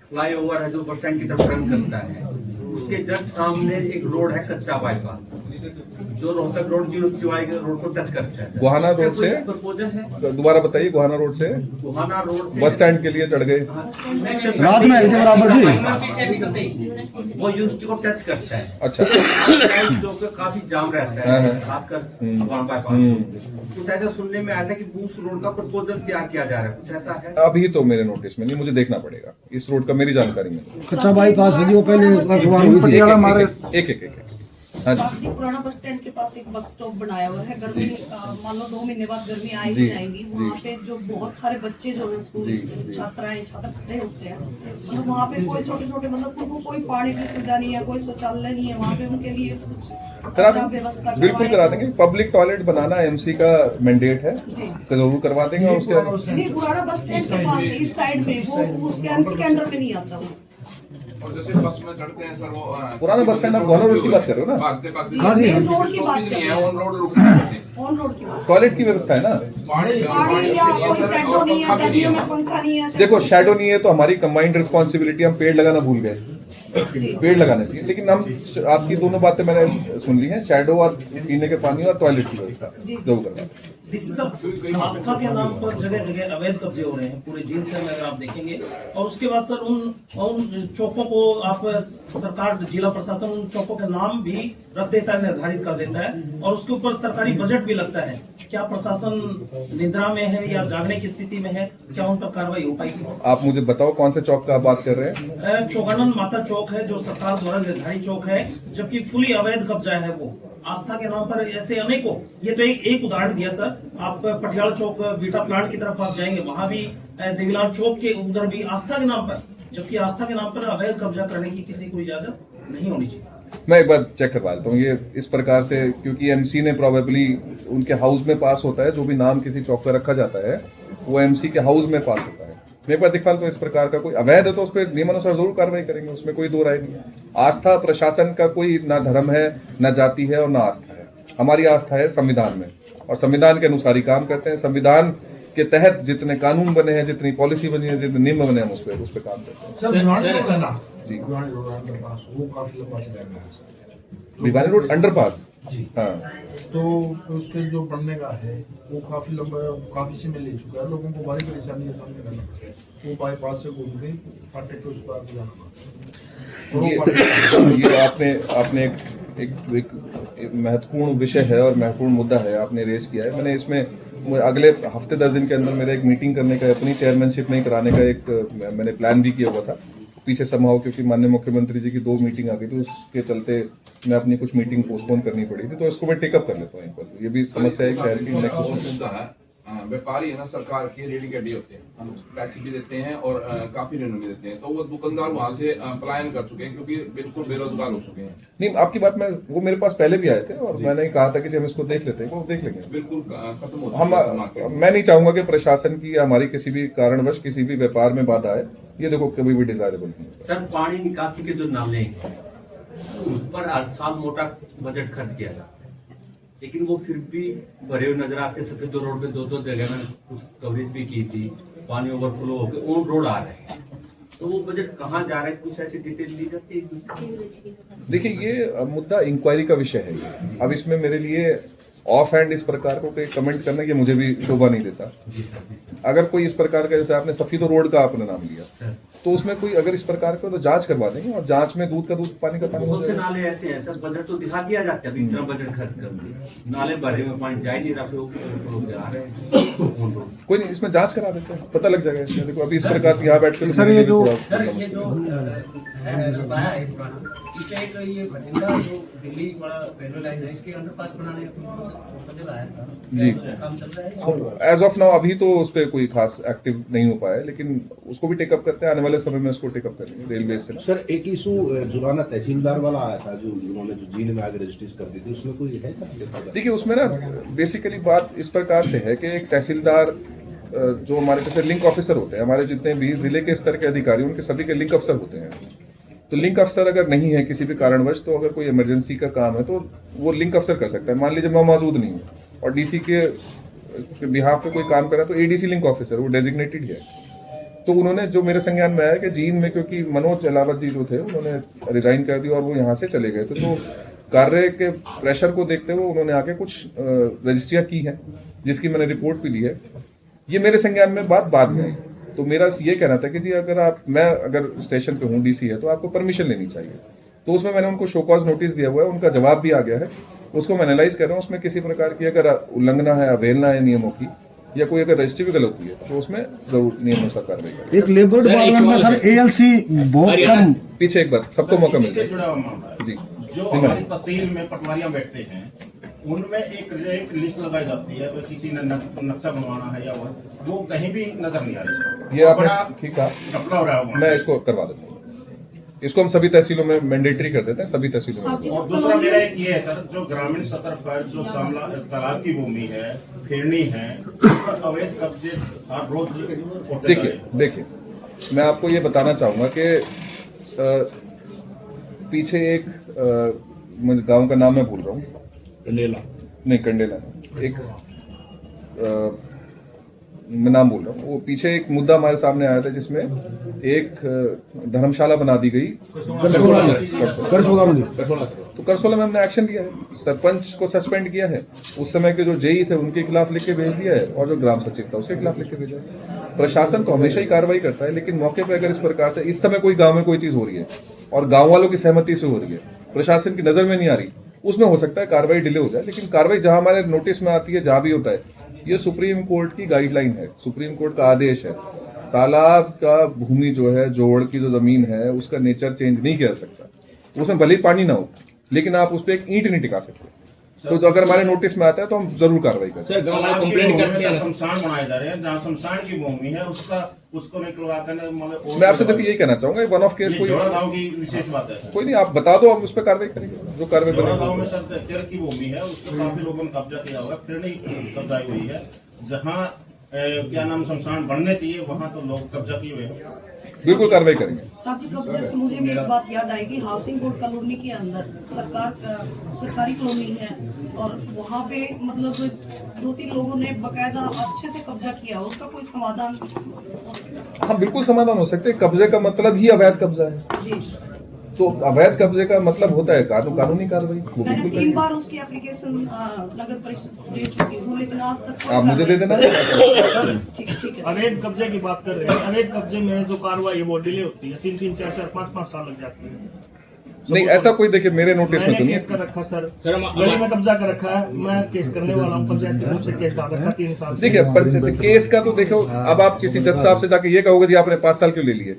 फ्लाईओवर है जो बस स्टैंड की तरफ टर्न करता है, उसके जस्ट सामने एक रोड है कच्चा बाईपास, जो रोहतक रोड यूनिवर्सिटी वाले रोड को टच करता है। गोहाना रोड से प्रपोजल है, दोबारा बताइए। गोहाना रोड से गोहाना रोड से बस स्टैंड के लिए चढ़ गए, राजमहल के बराबर जी। वो यूनिवर्सिटी को टच करता है। अच्छा। जो कि काफी जाम रहता है, खासकर बाईपास। कुछ ऐसा सुनने में आया था कि उस रोड का प्रपोजल तैयार किया जा रहा है, कुछ ऐसा है? अभी तो मेरे नोटिस में नहीं, मुझे देखना पड़ेगा। इस रोड का मेरी जानकारी में कच्चा बाईपास है जी, वो पहले अखबार हुई थी। एक हाँ साहब जी, पुराना बस स्टैंड के पास एक बस स्टॉप बनाया हुआ है। गर्मी मान लो 2 महीने बाद गर्मी आएगी जी, जाएगी, वहाँ पे जो बहुत सारे बच्चे जो है स्कूल छात्र खड़े होते हैं, मतलब वहाँ पे कोई छोटे छोटे, मतलब उनको कोई पानी की सुविधा नहीं है, कोई शौचालय नहीं है वहाँ पे, उनके लिए कुछ व्यवस्था बिल्कुल करा देंगे। पब्लिक टॉयलेट बनाना एमसी का मैंडेट है, तो जरूर करवा देंगे। और उसके नहीं, पुराना बस स्टैंड के पास इस साइड में, वो उसके एमसी के अंडर में नहीं आता वो। और जैसे बस में चढ़ते हैं सर, वो पुराना बस स्टैंड, आप गोहाना रोड की बात कर रहे हो ना? भागते भागते मेन रोड की बात कर रहे हैं, ऑन रोड रुकते हैं, ऑन रोड की बात। टॉयलेट की व्यवस्था है ना? पानी या कोई शैडो नहीं है, गर्मियों में पंखा नहीं है। देखो, शैडो नहीं है तो हमारी कंबाइंड रिस्पॉन्सिबिलिटी, हम पेड़ लगाना भूल गए, पेड़ लगाने चाहिए। लेकिन हम, आपकी दोनों बातें मैंने सुन ली हैं, शैडो और पीने के पानी और टॉयलेट की व्यवस्था जरूर करना। सर, आस्था के नाम पर जगह जगह अवैध कब्जे हो रहे हैं पूरे जींद शहर में, अगर आप देखेंगे। और उसके बाद सर उन चौकों को आप सरकार, जिला प्रशासन उन चौकों के नाम भी रख देता है, निर्धारित कर देता है, और उसके ऊपर सरकारी बजट भी लगता है। क्या प्रशासन निद्रा में है या जागने की स्थिति में है? क्या उन पर कार्रवाई हो पाएगी? आप मुझे बताओ कौन से चौक का आप बात कर रहे हैं? चौगानन माता चौक है, जो सरकार द्वारा निर्धारित चौक है, जबकि फुली अवैध कब्जा है वो। आस्था के नाम पर ऐसे अनेकों, ये तो एक उदाहरण दिया सर। आप पटियाला चौक वीटा प्लांट की तरफ आप जाएंगे, वहां भी देवीलाल चौक के उधर भी आस्था के नाम पर, जबकि आस्था के नाम पर अवैध कब्जा करने की किसी को इजाजत नहीं होनी चाहिए। मैं एक बार चेक करवा लेता हूँ ये इस प्रकार से, क्योंकि एमसी ने प्रोबेबली उनके हाउस में पास होता है, जो भी नाम किसी चौक पर रखा जाता है वो एमसी के हाउस में पास होता है। मैं एक बार दिखा तो इस प्रकार का कोई अवैध है तो उस पर नियमानुसार जरूर कार्रवाई करेंगे, उसमें कोई दो राय नहीं है। आस्था प्रशासन का कोई ना धर्म है, ना जाति है और ना आस्था है। हमारी आस्था है संविधान में, और संविधान के अनुसार ही काम करते हैं। संविधान के तहत जितने कानून बने हैं, जितनी पॉलिसी बनी है, जितने नियम बने हैं, हम उस पर काम करते हैं। जी, भिवानी रोड अंडरपास जी हाँ, तो उसके जो बनने का है वो काफी लंबा, काफी समय ले चुका है, लोगों को भारी परेशानी का सामना करना पड़ता है। वो बाईपास से घूम के फाटे टू उस पार जाना पड़ता है। ये आपने एक महत्वपूर्ण विषय है और महत्वपूर्ण मुद्दा है आपने रेस किया है। मैंने इसमें अगले हफ्ते 10 दिन के अंदर मेरा एक मीटिंग करने का, अपनी चेयरमैनशिप में कराने का एक मैंने प्लान भी किया हुआ था। पीछे समहाउ क्योंकि माननीय मुख्यमंत्री जी की 2 मीटिंग आ गई थी, उसके चलते मैं अपनी कुछ मीटिंग पोस्टपोन करनी पड़ी थी, तो इसको मैं टेकअप कर लेता हूँ एक बार। ये भी समस्या है शहर की। मुद्दा है, व्यापारी है ना, सरकार के रेडी कैडी होते हैं, टैक्स भी देते हैं और काफी ऋण भी देते हैं, तो वो दुकानदार वहां से पलायन कर चुके हैं क्योंकि बिल्कुल बेरोजगार हो चुके हैं। नहीं, आपकी बात में वो मेरे पास पहले भी आए थे और मैंने कहा था कि जब इसको देख लेते हैं, वो देख लेंगे, बिल्कुल खत्म हो। मैं नहीं चाहूंगा कि प्रशासन की या हमारी किसी भी कारणवश किसी भी व्यापार में बाधा आए, ये देखो कभी भी डिजायरेबल नहीं है। सर, पानी निकासी के जो नाले हैं उस पर हर साल मोटा बजट खर्च किया जाता है, लेकिन वो फिर भी भरे हुए नजर आते। सफेद रोड पे 2 जगह में कुछ कवरेज भी की थी, पानी ओवरफ्लो होकर ऑन रोड आ रहे हैं, तो वो बजट कहाँ जा रहा है, कुछ ऐसी डिटेल दी जाती है? देखिए, ये मुद्दा इंक्वायरी का विषय है ये। अब इसमें मेरे लिए ऑफ हैंड इस प्रकार को कोई कमेंट करना कि मुझे भी शोभा नहीं देता। अगर कोई इस प्रकार का, जैसे आपने सफीदो रोड का आपने नाम लिया, तो उसमें कोई अगर इस प्रकार का, तो जांच करवा देंगे और जांच में दूध का दूध पानी का पानी हो बहुत से जाएगा। नाले ऐसे हैं सर, बजट तो दिखा दिया जाता है, अभी इतना बजट खर्च कर दिए, नाले भरे में पानी जा ही नहीं रहा, फिर वो जा रहे हैं। कोई नहीं, इसमें जांच करा देते हैं, पता लग जाएगा इसमें। देखो अभी इस प्रकार से यहाँ बैठ कर सर, ये जो इससे एक ये भटिंडा जो दिल्ली बड़ा रेलवे लाइन है, इसके अंडरपास बनाने का आया था जी, काम चल रहा है। एज ऑफ नाउ अभी तो उस पर कोई खास एक्टिव नहीं हो पाया है, लेकिन उसको भी टेकअप करते हैं, आने वाले समय में उसको टेकअप करेंगे रेलवे से। सर, एक इशू जुलाना तहसीलदार वाला आया था, जो उन्होंने जो जीन में आगे रजिस्ट्री कर दी थी, उसमें कोई है क्या? देखिए, उसमें ना बेसिकली बात इस प्रकार से है कि एक तहसीलदार, जो हमारे जैसे लिंक ऑफिसर होते हैं, हमारे जितने भी जिले के स्तर के अधिकारी, उनके सभी के लिंक अफसर होते हैं। तो लिंक अफसर अगर नहीं है किसी भी कारणवश, तो अगर कोई इमरजेंसी का काम है तो वो लिंक अफसर कर सकता है। मान लीजिए मैं मौजूद नहीं हूँ और डीसी के बिहाफ पे कोई काम कर रहा है, तो एडीसी लिंक ऑफिसर वो डेजिग्नेटेड है। तो उन्होंने, जो मेरे संज्ञान में आया कि जींद में, क्योंकि मनोज अलावत जी जो थे, उन्होंने रिजाइन कर दिया और वो यहाँ से चले गए थे, तो कार्य के प्रेशर को देखते हुए उन्होंने आके कुछ रजिस्ट्रियां की हैं, जिसकी मैंने रिपोर्ट भी ली है। ये मेरे संज्ञान में बात बाद में आई। तो मेरा ये कहना था कि जी, मैं अगर स्टेशन पे हूँ, डीसी है, तो आपको परमिशन लेनी चाहिए। तो उसमें मैंने उनको शो कॉज नोटिस दिया हुआ है, उनका जवाब भी आ गया है, उसको मैं एनालाइज कर रहा हूँ। उसमें किसी प्रकार की अगर उल्लंघना है, अवहेलना है नियमों की, या कोई अगर रजिस्ट्री भी गलत हुई है, तो उसमें जरूर नियमानुसार कार्रवाई करें। एक लेबर डिपार्टमेंट में सर एएलसी बहुत कम, पीछे एक बार सबको मौका मिल से जुड़ा हुआ मामला है जी। जो हमारी तहसील में पटवारियां बैठते हैं, उनमें एक लिस्ट लगाई जाती है, किसी ने नक्शा बनवाना है या वो कहीं भी नजर नहीं आ रही। ये आपने ठीक कहा, घपला हो रहा है। मैं इसको करवा देता हूँ। इसको हम सभी तहसीलों में मैंडेटरी कर देते हैं, सभी तहसीलों में। और दूसरा मेरा एक ये है सर, जो ग्रामीण सतह पर जो तालाब की भूमि है, फिरनी है, अवैध कब्जे हर रोज। देखिए, मैं आपको ये बताना चाहूंगा कि पीछे एक गांव का नाम मैं भूल रहा हूँ, कंडेला एक मैं नाम बोल रहा हूँ, वो पीछे एक मुद्दा हमारे सामने आया था, जिसमें एक धर्मशाला बना दी गई करसोला में। तो करसोला में हमने एक्शन लिया है, सरपंच को सस्पेंड किया है, उस समय के जो जेई थे उनके खिलाफ लिख के भेज दिया है, और जो ग्राम सचिव था उसके खिलाफ लिख के भेजा है। प्रशासन तो हमेशा ही कार्रवाई करता है, लेकिन मौके पर अगर इस प्रकार से इस समय कोई गाँव में कोई चीज हो रही है और गाँव वालों की सहमति से हो रही है, प्रशासन की नजर में नहीं आ रही, उसमें हो सकता है कार्रवाई डिले हो जाए। लेकिन कार्रवाई जहां हमारे नोटिस में आती है, जहां भी होता है, ये सुप्रीम कोर्ट की गाइडलाइन है, सुप्रीम कोर्ट का आदेश है। तालाब का भूमि जो है, जोड़ की जो जमीन है, उसका नेचर चेंज नहीं किया जा सकता। उसमें भले ही पानी ना हो, लेकिन आप उस पर एक ईंट नहीं टिका सकते। तो अगर हमारे नोटिस में आता है तो हम जरूर कार्रवाई करते हैं। शमशान बनाए जा रहे हैं, जहाँ शमशान की भूमि है उसको निकलवा कर। मैं आपसे देखिए यही कहना चाहूंगा, वन ऑफ केस कोई गाँव की विशेष बात है, कोई नहीं, आप बता दो, हम उस पर कार्रवाई करेंगे। जो कार्रवाई गाँव में सर तिरक की भूमि है, उसको काफी लोगों ने कब्जा किया हुआ, फिर नहीं कब्जाई हुई है। जहाँ क्या नाम शमशान बनने चाहिए, वहाँ तो लोग कब्जा किए हुए हैं। बिल्कुल कार्रवाई करेंगे। साहब जी, कब्जे से मुझे भी एक बात याद आएगी, हाउसिंग बोर्ड कॉलोनी के अंदर सरकारी कॉलोनी है, और वहाँ पे मतलब 2-3 लोगों ने बकायदा अच्छे से कब्जा किया, उसका कोई समाधान? हाँ, बिल्कुल समाधान हो सकते हैं। कब्जे का मतलब ही अवैध कब्जा है जी। तो अवैध कब्जे का मतलब होता है कानूनी कार्रवाई। मैंने 3 बार उसकी एप्लीकेशन नगर परिषद दे चुकी हूँ, लेकिन आज तक आप मुझे दे देना। ठीक है। अवैध कब्जे की बात कर रहे हैं, अवैध कब्जे में जो कार्रवाई है वो डिले होती है, 3-3, 4-4, 5-5 साल लग जाते हैं। नहीं, ऐसा कोई देखिए मेरे नोटिस में तो नहीं। केस कर रखा सर, गली में कब्जा कर रखा है, मैं केस करने वाला हूँ, पंचायत के रूप से केस डाल रखा 3 साल। देखिए, केस का तो देखो, अब आप किसी जज साहब से जाके ये कहोगे जी आपने 5 साल क्यों ले लिए,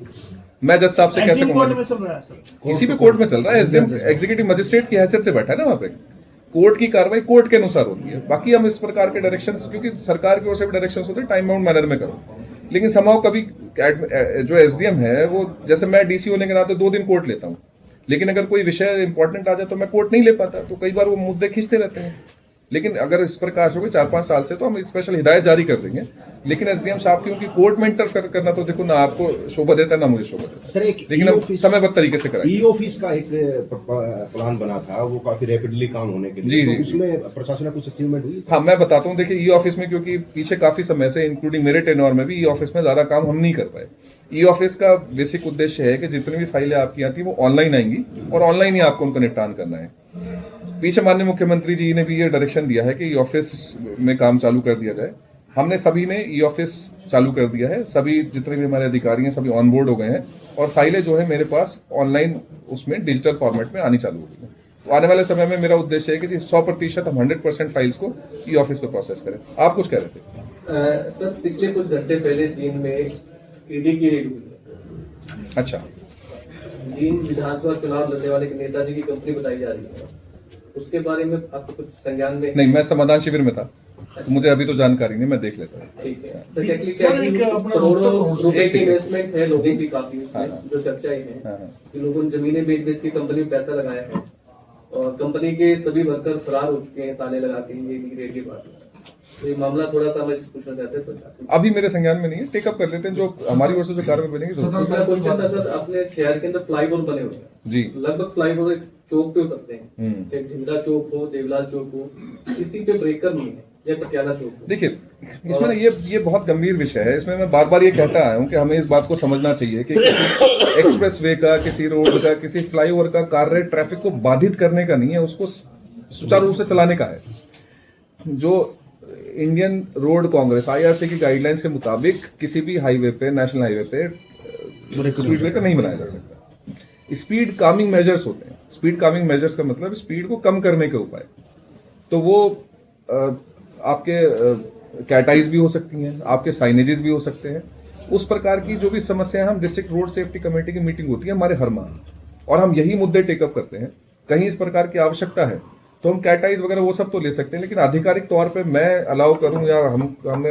मैं जज साहब से कैसे कहूँगा? किसी भी कोर्ट में चल रहा है, एसडीएम एग्जीक्यूटिव मजिस्ट्रेट की हैसियत से बैठा है ना वहाँ पे। कोर्ट की कार्रवाई कोर्ट के अनुसार होती है। बाकी हम इस प्रकार के डायरेक्शंस, क्योंकि सरकार की ओर से भी डायरेक्शंस होते हैं, टाइम बाउंड मैनर में करो। लेकिन समाव कभी जो एसडीएम है, वो जैसे मैं डीसी होने के नाते 2 दिन कोर्ट लेता हूँ, लेकिन अगर कोई विषय इंपॉर्टेंट आ जाए तो मैं कोर्ट नहीं ले पाता, तो कई बार वो मुद्दे खींचते रहते हैं। लेकिन अगर इस प्रकार से 4-5 साल से तो हम स्पेशल हिदायत जारी कर देंगे। लेकिन एसडीएम साहब क्योंकि कोर्ट में इंटर करना तो देखो ना आपको शोभा देता है ना मुझे शोभा देता है, सर एक लेकिन हम समयबद्ध तरीके से कराएंगे। ई ऑफिस का एक प्लान बना था, वो काफी रैपिडली काम होने के लिए, जी, तो जी, उसमें प्रशासन कुछ अचीवमेंट हुई? हाँ मैं बताता हूँ, देखिए ई ऑफिस में क्योंकि पीछे काफी समय से इंक्लूडिंग मेरे टेन्योर में भी ई ऑफिस में ज्यादा काम हम नहीं कर पाए। ई ऑफिस का बेसिक उद्देश्य है कि जितनी भी फाइलें आपकी आती है वो ऑनलाइन आएंगी और ऑनलाइन ही आपको उनका निपटान करना है। पीछे माननीय मुख्यमंत्री जी ने भी ये डायरेक्शन दिया है कि ई ऑफिस में काम चालू कर दिया जाए। हमने सभी ने ई ऑफिस चालू कर दिया है, सभी जितने भी हमारे अधिकारी हैं सभी ऑन बोर्ड हो गए हैं और फाइलें जो है मेरे पास ऑनलाइन उसमें डिजिटल फॉर्मेट में आनी चालू हो गई है। तो आने वाले समय में मेरा उद्देश्य है कि 100% हम 100% फाइल्स को ई ऑफिस में प्रोसेस करें। आप कुछ कह रहे थे? सर पिछले कुछ घंटे पहले जींद में ईडी की रेड हुई। अच्छा, जींद विधानसभा चुनाव लड़ने वाले नेताजी की कंपनी बताई जा रही है, उसके बारे में आपको कुछ संज्ञान में? नहीं, मैं समाधान शिविर में था, तो मुझे अभी तो जानकारी नहीं, मैं देख लेता हूँ। ठीक है सर, करोड़ों रुपए की इन्वेस्टमेंट है लोगों की काफी उसमें, जो चर्चा ही है कि लोगों ने जमीनें बेच के कंपनी में पैसा लगाया है और कंपनी के सभी वर्कर फरार हो चुके हैं ताले लगा के ये रेड के बाद। तो ये मामला थोड़ा सा मैं पूछना चाहते हैं तो अभी मेरे संज्ञान में नहीं है, टेकअप कर लेते हैं जो हमारी ओर से जो कार्रवाई बनेगी। दूसरा क्वेश्चन था सर, अपने शहर के अंदर फ्लाईओवर बने हुए हैं जी, लगभग फ्लाईओवर एक चौक पे उतरते हैं, चाहे ढिंगरा चौक हो, देवलाल चौक हो, किसी पे ब्रेकर नहीं है, या पटियाला चौक हो। देखिए इसमें ना ये बहुत गंभीर विषय है। इसमें मैं बार बार ये कहता आया हूँ कि हमें इस बात को समझना चाहिए कि किसी एक्सप्रेस वे का, किसी रोड का, किसी फ्लाईओवर का कार्य ट्रैफिक को बाधित करने का नहीं है, उसको सुचारू रूप से चलाने का है। जो इंडियन रोड कांग्रेस IRC की गाइडलाइंस के मुताबिक किसी भी हाईवे पे, नेशनल हाईवे पे स्पीड ब्रेकर नहीं बनाया जा सकता। स्पीड कामिंग मेजर्स होते हैं। स्पीड कामिंग मेजर्स का मतलब स्पीड को कम करने के उपाय। तो वो आपके कैटाइज भी हो सकती हैं, आपके साइनेजेस भी हो सकते हैं। उस प्रकार की जो भी समस्याएं, हम डिस्ट्रिक्ट रोड सेफ्टी कमेटी की मीटिंग होती है हमारे हर माह और हम यही मुद्दे टेकअप करते हैं। कहीं इस प्रकार की आवश्यकता है तो हम कैटाइज वगैरह वो सब तो ले सकते हैं, लेकिन आधिकारिक तौर पे मैं अलाउ करूं या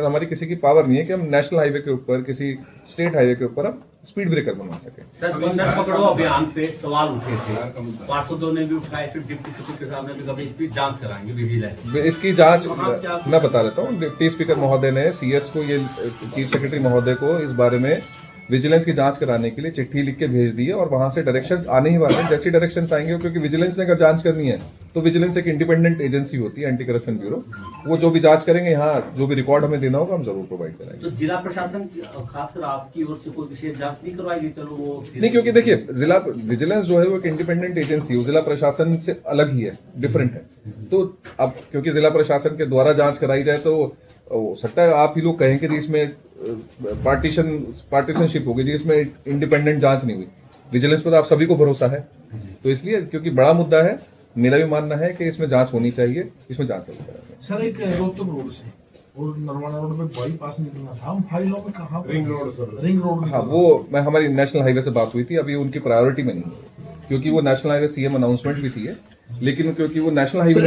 हमारी किसी की पावर नहीं है कि हम नेशनल हाईवे के ऊपर, किसी स्टेट हाईवे के ऊपर हम स्पीड ब्रेकर बनवा सकें। सर, बंदर पकड़ो अभियान पे सवाल उठे थे, पार्षदों ने भी उठाए, फिर डिप्टी स्पीकर साहब ने भी कभी इसकी जांच कराएंगे विजिलेंस। इसकी जांच मैं बता देता हूँ। डिप्टी स्पीकर महोदय ने CS को, ये चीफ सेक्रेटरी महोदय को इस बारे में विजिलेंस की जांच कराने के लिए चिट्ठी लिख के भेज दी है और वहां से डायरेक्शंस आने ही वाले हैं। जैसी डायरेक्शंस आएंगे, क्योंकि विजिलेंस ने अगर जांच करनी है तो विजिलेंस एक इंडिपेंडेंट एजेंसी होती है, एंटी करप्शन ब्यूरो, वो जो भी जांच करेंगे, यहाँ जो भी रिकॉर्ड हमें देना होगा हम जरूर प्रोवाइड कराएंगे। तो जिला प्रशासन खासकर आपकी ओर से कोई विशेष जांच नहीं करवाएगी? चलो वो नहीं, क्योंकि देखिए जिला विजिलेंस जो है वो एक इंडिपेंडेंट एजेंसी है, जिला प्रशासन से अलग ही है, डिफरेंट है। तो अब क्योंकि जिला प्रशासन के द्वारा जांच कराई जाए तो हो सकता है आप ही लोग कहें कि इसमें पार्टीशनशिप होगी जी, इसमें इंडिपेंडेंट जांच नहीं हुई। विजिलेंस पर तो आप सभी को भरोसा है, तो इसलिए क्योंकि बड़ा मुद्दा है, मेरा भी मानना है कि इसमें जांच होनी चाहिए, इसमें जांच होनी चाहिए। सर, एक रोहतक रोड से और नरवाना रोड में बाईपास निकलना था, हम फाइलों में कहाँ? Ring road. हाँ, वो मैं हमारी नेशनल हाईवे से बात हुई थी, अभी उनकी प्रायोरिटी में नहीं है, क्योंकि वो नेशनल हाईवे CM अनाउंसमेंट भी थी है, लेकिन क्योंकि वो नेशनल हाईवे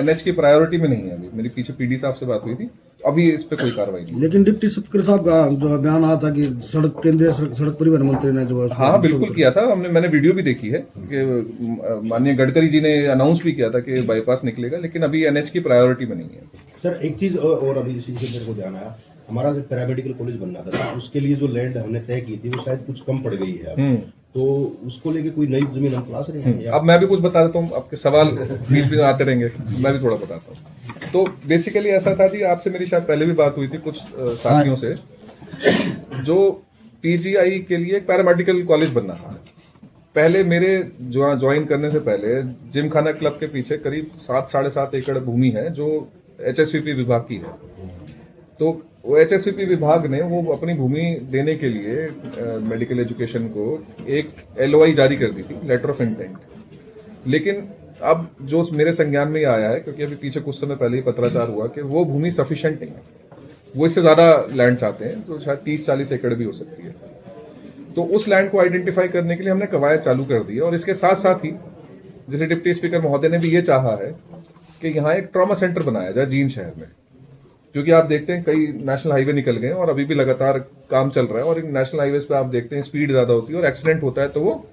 NH की प्रायोरिटी में नहीं है। अभी मेरी पीछे PD साहब से बात हुई थी, अभी इस पे कोई कार्रवाई नहीं। लेकिन डिप्टी स्पीकर साहब का जो बयान आया था कि केंद्रीय सड़क परिवहन मंत्री ने जो हाँ बिल्कुल किया था, मैंने वीडियो भी देखी है कि माननीय गडकरी जी ने अनाउंस भी किया था कि बाईपास निकलेगा, लेकिन अभी NH की प्रायोरिटी में नहीं है। सर, एक चीज और अभी इसी से मेरे को ध्यान आया, हमारा जो पैरामेडिकल कॉलेज बनना था उसके लिए जो लैंड हमने तय की थी वो शायद कुछ कम पड़ गई है, तो उसको लेके कोई नई जमीन हम तलाश रहे हैं? अब मैं भी कुछ बता देता हूँ, आपके सवाल बीच में आते रहेंगे, मैं भी थोड़ा बताता हूँ। तो बेसिकली ऐसा था जी, आपसे मेरी शायद पहले भी बात हुई थी कुछ साथियों से, जो PGI के लिए एक पैरामेडिकल कॉलेज बनना था। पहले मेरे ज्वाइन करने से पहले जिमखाना क्लब के पीछे करीब 7-7.5 एकड़ भूमि है जो HSVP विभाग की है। तो HSVP विभाग ने वो अपनी भूमि देने के लिए मेडिकल एजुकेशन को एक LOI जारी कर दी थी, लेटर ऑफ इंटेंट। लेकिन अब जो मेरे संज्ञान में आया है, क्योंकि अभी पीछे कुछ समय पहले ही पत्राचार हुआ कि वो भूमि सफिशिएंट नहीं है, वो इससे ज्यादा लैंड चाहते हैं, तो शायद 30-40 एकड़ भी हो सकती है। तो उस लैंड को आइडेंटिफाई करने के लिए हमने कवायद चालू कर दी है। और इसके साथ साथ ही जैसे डिप्टी स्पीकर महोदय ने भी ये चाहा है कि यहाँ एक ट्रॉमा सेंटर बनाया जाए जींद शहर में, क्योंकि आप देखते हैं कई नेशनल हाईवे निकल गए और अभी भी लगातार काम चल रहा है, और इन नेशनल हाईवे पे आप देखते हैं स्पीड ज्यादा होती है और एक्सीडेंट होता है तो वो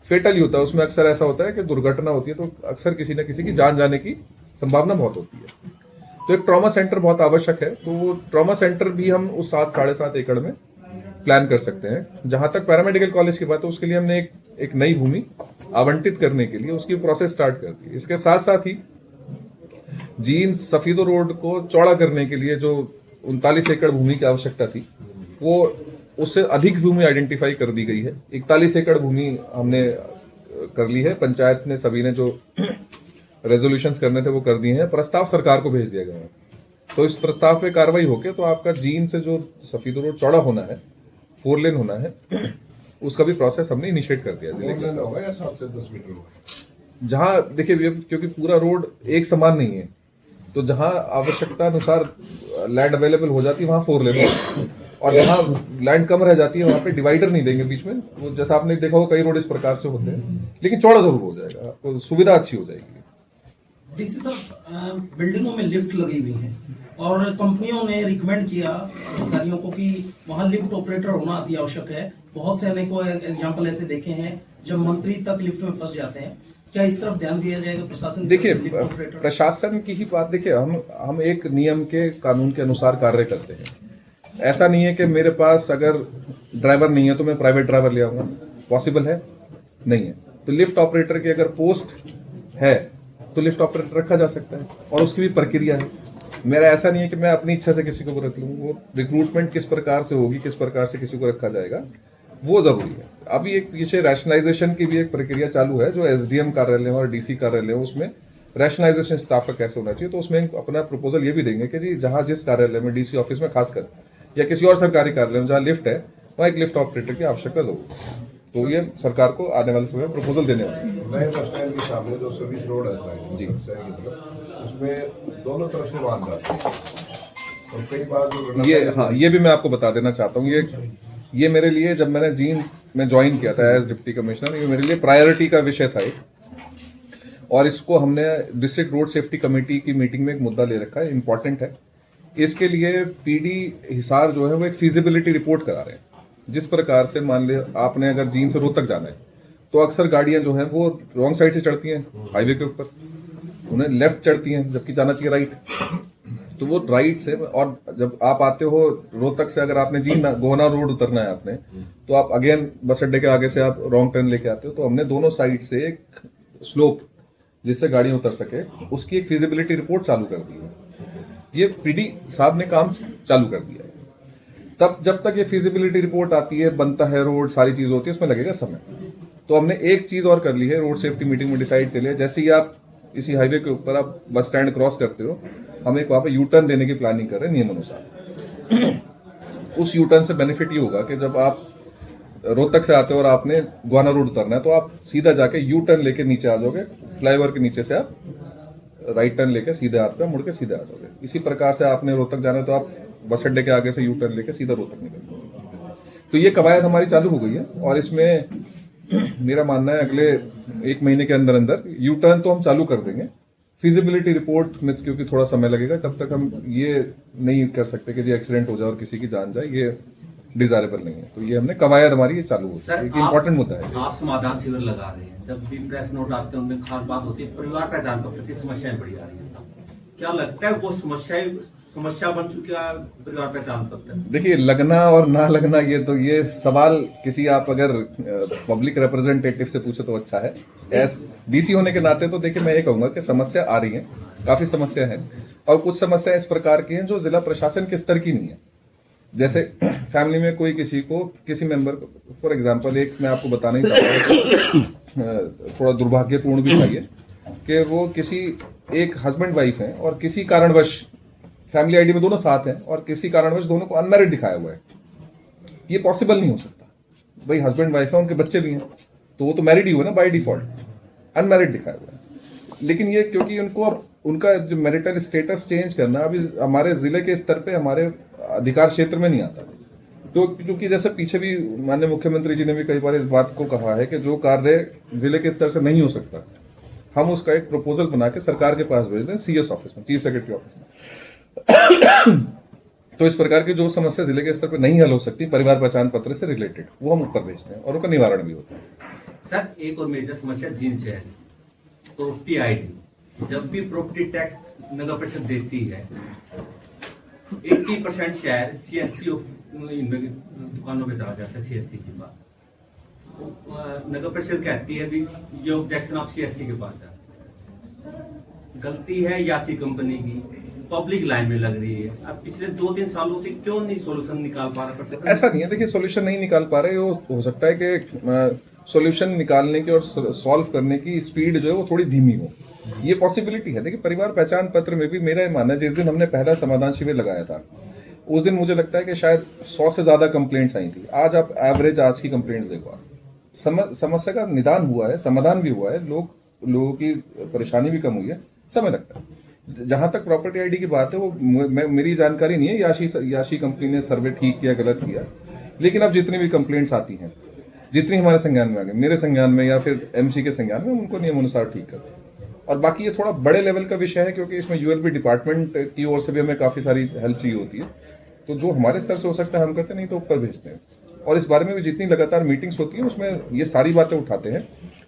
फेटल ही होता है। उसमें अक्सर ऐसा होता है कि दुर्घटना होती है तो अक्सर किसी न किसी की जान जाने की संभावना बहुत होती है। तो एक ट्रॉमा सेंटर बहुत आवश्यक है। तो वो ट्रॉमा सेंटर भी हम उस 7-7.5 एकड़ में प्लान कर सकते हैं। जहां तक पैरामेडिकल कॉलेज की बात है, उसके लिए हमने एक नई भूमि आवंटित करने के लिए उसकी प्रोसेस स्टार्ट कर दी। इसके साथ साथ ही जींद सफीदो रोड को चौड़ा करने के लिए जो 39 एकड़ भूमि की आवश्यकता थी, वो उससे अधिक भूमि आइडेंटिफाई कर दी गई है। 41 एकड़ भूमि हमने कर ली है। पंचायत ने सभी ने जो रेजोल्यूशंस करने थे वो कर दिए हैं। प्रस्ताव सरकार को भेज दिया गया है। तो इस प्रस्ताव पे कार्रवाई होके तो आपका जींद से जो सफीदो रोड चौड़ा होना है, 4 लेन होना है, उसका भी प्रोसेस हमने इनिशिएट कर दिया जिले के होगा या 7 से 10 मीटर होगा? जहां देखिए, क्योंकि पूरा रोड एक समान नहीं है, तो जहां आवश्यकता अनुसार लैंड अवेलेबल हो जाती है वहां 4 लेन होगा, और जहां लैंड कम रह जाती है वहां पे डिवाइडर नहीं देंगे बीच में। वो जैसा आपने देखा हो कई रोड इस प्रकार से होते हैं, लेकिन चौड़ा जरूर हो जाएगा, आपको सुविधा अच्छी हो जाएगी। डीसी साहब, बिल्डिंगों में लिफ्ट लगी हुई है और कंपनियों ने रिकमेंड किया अधिकारियों को कि वहां लिफ्ट ऑपरेटर होना अति आवश्यक है। बहुत से अनेकों एग्जाम्पल ऐसे देखे हैं जब मंत्री तक लिफ्ट में फंस जाते हैं। क्या इस तरफ ध्यान दिया जाएगा प्रशासन? देखिए, प्रशासन की ही बात देखिए, हम एक नियम के कानून के अनुसार कार्य करते हैं। ऐसा नहीं है कि मेरे पास अगर ड्राइवर नहीं है तो मैं प्राइवेट ड्राइवर ले आऊंगा। पॉसिबल है? नहीं है। तो लिफ्ट ऑपरेटर की अगर पोस्ट है तो लिफ्ट ऑपरेटर रखा जा सकता है, और उसकी भी प्रक्रिया है। मेरा ऐसा नहीं है कि मैं अपनी इच्छा से किसी को रख लूँ। वो रिक्रूटमेंट किस प्रकार से होगी, किस प्रकार से किसी को रखा जाएगा, वो जरूरी है। अभी एक पीछे रैशनलाइजेशन की भी एक प्रक्रिया चालू है, जो एसडीएम कार्यालय और डीसी कार्यालय, उसमें रैशनलाइजेशन स्टाफ का कैसे होना चाहिए। तो उसमें अपना प्रपोजल ये भी देंगे कि जी जहां जिस कार्यालय में, डीसी ऑफिस में खासकर, या किसी और सरकारी कार्यालय में जहां लिफ्ट है, वहां एक लिफ्ट ऑपरेटर की आवश्यकता जरूर है। तो ये सरकार को आने वाले समय में प्रपोजल देने वाले हैं। नए बस स्टैंड के सामने जो सर्विस रोड है साइड जी, शहर की तरफ, उसमें दोनों तरफ से वाहन जाते हैं, और कई बार जो ये भी मैं आपको बता देना चाहता हूँ। ये मेरे लिए, जब मैंने जींद में ज्वाइन किया था एज डिप्टी कमिश्नर, ये मेरे लिए प्रायोरिटी का विषय था एक, और इसको हमने डिस्ट्रिक्ट रोड सेफ्टी कमेटी की मीटिंग में एक मुद्दा ले रखा है, इंपॉर्टेंट है। इसके लिए पीडी हिसार जो है वो एक फिजिबिलिटी रिपोर्ट करा रहे हैं। जिस प्रकार से मान ले आपने अगर जींद से रोहतक जाना है, तो अक्सर गाड़ियां जो हैं वो रॉन्ग साइड से चढ़ती हैं हाईवे के ऊपर, उन्हें लेफ्ट चढ़ती हैं जबकि जाना चाहिए राइट। तो वो राइट से, और जब आप आते हो रोहतक से, अगर आपने जींद गोहना रोड उतरना है आपने, तो आप अगेन बस अड्डे के आगे से आप रॉन्ग टर्न लेके आते हो। तो हमने दोनों साइड से एक स्लोप जिससे गाड़ियां उतर सके, उसकी एक फिजिबिलिटी रिपोर्ट चालू कर दी है। ये पीडी साहब ने काम चालू कर दिया है। तब जब तक ये फिजिबिलिटी रिपोर्ट आती है, बनता है रोड, सारी चीज होती है, उसमें लगेगा समय। तो हमने एक चीज और कर ली है, रोड सेफ्टी मीटिंग में डिसाइड कर लिया, जैसे ही आप इसी हाईवे के ऊपर आप बस स्टैंड क्रॉस करते हो, हम एक वहां पे यू टर्न देने की प्लानिंग कर रहे हैं नियम अनुसार। उस यू टर्न से बेनिफिट ये होगा कि जब आप रोहतक से आते हो और आपने गोहाना रोड उतरना है, तो आप सीधा जाके यू टर्न लेके नीचे आ जाओगे, फ्लाईओवर के नीचे से आप राइट टर्न लेके सीधे हाथ पे मुड़ के सीधे आ जाओगे। इसी प्रकार से आपने रोहतक जाना है तो आप बस अड्डे के आगे से यू टर्न लेके सीधा रोहतक निकल। तो ये कवायद हमारी चालू हो गई है, और इसमें मेरा मानना है अगले 1 महीने के अंदर अंदर यू टर्न तो हम चालू कर देंगे। फिजिबिलिटी रिपोर्ट में क्योंकि थोड़ा समय लगेगा, तब तक हम ये नहीं कर सकते कि जी एक्सीडेंट हो जाए और किसी की जान जाए, ये डिजायरेबल नहीं है। तो ये हमने कवायद हमारी ये चालू हो, एक इंपॉर्टेंट मुद्दा है। आप समाधान शिविर लगा रहे हैं, जब भी प्रेस नोट आते हैं उनमें खास बात होती है परिवार पहचान पत्र की समस्याएं बड़ी आ रही है साहब। क्या लगता है वो समस्या बन चुकी है परिवार पहचान पत्र? देखिए, लगना और ना लगना, ये सवाल किसी आप अगर पब्लिक रिप्रेजेंटेटिव से पूछे तो अच्छा है। एस डीसी होने के नाते तो देखिए मैं ये कहूंगा कि समस्या आ रही है, काफी समस्या है, और कुछ समस्या इस प्रकार की हैं जो जिला प्रशासन के स्तर की नहीं है। जैसे फैमिली में कोई किसी मेंबर, फॉर एग्जांपल एक मैं आपको बताना ही चाहता हूँ, थोड़ा दुर्भाग्यपूर्ण भी था ये, कि वो किसी एक हस्बैंड वाइफ हैं और किसी कारणवश फैमिली आईडी में दोनों साथ हैं और किसी कारणवश दोनों को अनमैरिड दिखाया हुआ है। ये पॉसिबल नहीं हो सकता। भाई हस्बैंड वाइफ है, उनके बच्चे भी हैं, तो वो तो मैरिड ही हुआ ना बाय डिफॉल्ट, अनमैरिड दिखाया हुआ है। लेकिन ये क्योंकि उनको अब उनका जो मैरिटल स्टेटस चेंज करना अभी हमारे जिले के स्तर पे हमारे अधिकार क्षेत्र में नहीं आता। तो क्योंकि जैसे पीछे भी माननीय मुख्यमंत्री जी ने भी कई बार इस बात को कहा है कि जो कार्य जिले के स्तर से नहीं हो सकता, हम उसका एक प्रपोजल बना के सरकार के पास भेज दें, सीएस ऑफिस में, चीफ सेक्रेटरी ऑफिस में। तो इस प्रकार की जो समस्या जिले के स्तर पर नहीं हल हो सकती परिवार पहचान पत्र से रिलेटेड, वो हम ऊपर भेजते हैं और उनका निवारण भी होता है। सर, एक और मेजर समस्या जींद शहर तो टीआईडी जब भी प्रॉपर्टी टैक्स नगर परिषद देती है 80% शेयर सीएससी दुकानों पे चला जाता है। सीएससी के पास नगर परिषद कहती है भी ये ऑब्जेक्शन आप सीएससी के पास जाते हैं। गलती है यासी कंपनी की, पब्लिक लाइन में लग रही है। अब पिछले 2-3 सालों से क्यों नहीं सोल्यूशन निकाल पा रहा? ऐसा नहीं है, देखिए सोल्यूशन नहीं निकाल पा रहे, वो हो सकता है कि सॉल्यूशन निकालने की और सॉल्व करने की स्पीड जो है वो थोड़ी धीमी हो, ये पॉसिबिलिटी है। देखिए परिवार पहचान पत्र में भी मेरा मानना है, जिस दिन हमने पहला समाधान शिविर लगाया था उस दिन मुझे लगता है कि शायद 100 से ज्यादा कंप्लेंट्स आई थी। आज आप एवरेज आज की कंप्लेंट्स देखो, आप समस्या का निदान हुआ है, समाधान भी हुआ है, लोगों की परेशानी भी कम हुई है, समय लगता है। जहां तक प्रॉपर्टी आईडी की बात है वो मेरी जानकारी नहीं है याशी कंपनी ने सर्वे ठीक किया गलत किया, लेकिन अब जितनी भी कंप्लेंट्स आती हैं, जितनी हमारे संज्ञान में आ गए, मेरे संज्ञान में या फिर एमसी के संज्ञान में, उनको नियमानुसार ठीक करते हैं। और बाकी ये थोड़ा बड़े लेवल का विषय है क्योंकि इसमें यूएलबी डिपार्टमेंट की ओर से भी हमें काफी सारी हेल्प चाहिए होती है, तो जो हमारे स्तर से हो सकता है हम करते, नहीं तो ऊपर भेजते हैं। और इस बारे में भी जितनी लगातार मीटिंग्स होती है उसमें ये सारी बातें उठाते हैं।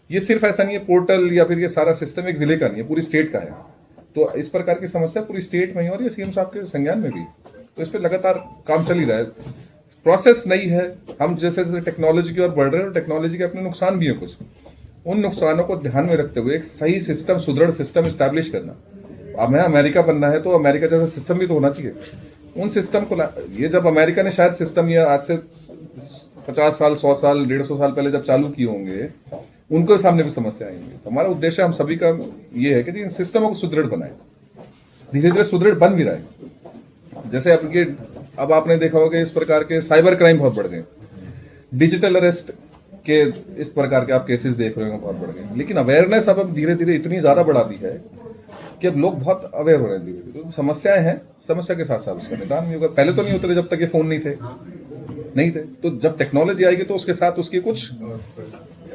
ये सिर्फ ऐसा नहीं है पोर्टल या फिर ये सारा सिस्टम एक जिले का नहीं है, पूरी स्टेट का है। तो इस प्रकार की समस्या पूरी स्टेट में ही, और ये सीएम साहब के संज्ञान में भी, तो इस पर लगातार काम चल ही रहा है। प्रोसेस नई है, हम जैसे जैसे टेक्नोलॉजी की ओर बढ़ रहे हैं, और टेक्नोलॉजी के अपने नुकसान भी है कुछ, उन नुकसानों को ध्यान में रखते हुए एक सही सिस्टम, सुदृढ़ सिस्टम स्टैब्लिश करना। अब हमें अमेरिका बनना है तो अमेरिका जैसा सिस्टम भी तो होना चाहिए। उन सिस्टम को ये जब अमेरिका ने शायद सिस्टम ये आज से 50 साल 100 साल 150 साल पहले जब चालू किए होंगे, उनको सामने भी समस्या आएंगी। तो हमारा उद्देश्य हम सभी का ये है कि इन सिस्टमों को सुदृढ़ बनाए, धीरे धीरे सुदृढ़ बन भी रहा है। जैसे अब आपने देखा होगा इस प्रकार के साइबर क्राइम बहुत बढ़ गए, डिजिटल अरेस्ट के इस प्रकार के आप केसेस देख रहे हो बहुत बढ़ गए, लेकिन अवेयरनेस अब धीरे धीरे इतनी ज्यादा बढ़ा दी है कि अब लोग बहुत अवेयर हो रहे हैं धीरे धीरे। तो समस्याएं हैं, समस्या के साथ साथ उसका निदान नहीं होगा। पहले तो नहीं होते थे जब तक ये फोन नहीं थे, तो जब टेक्नोलॉजी आएगी तो उसके साथ उसकी कुछ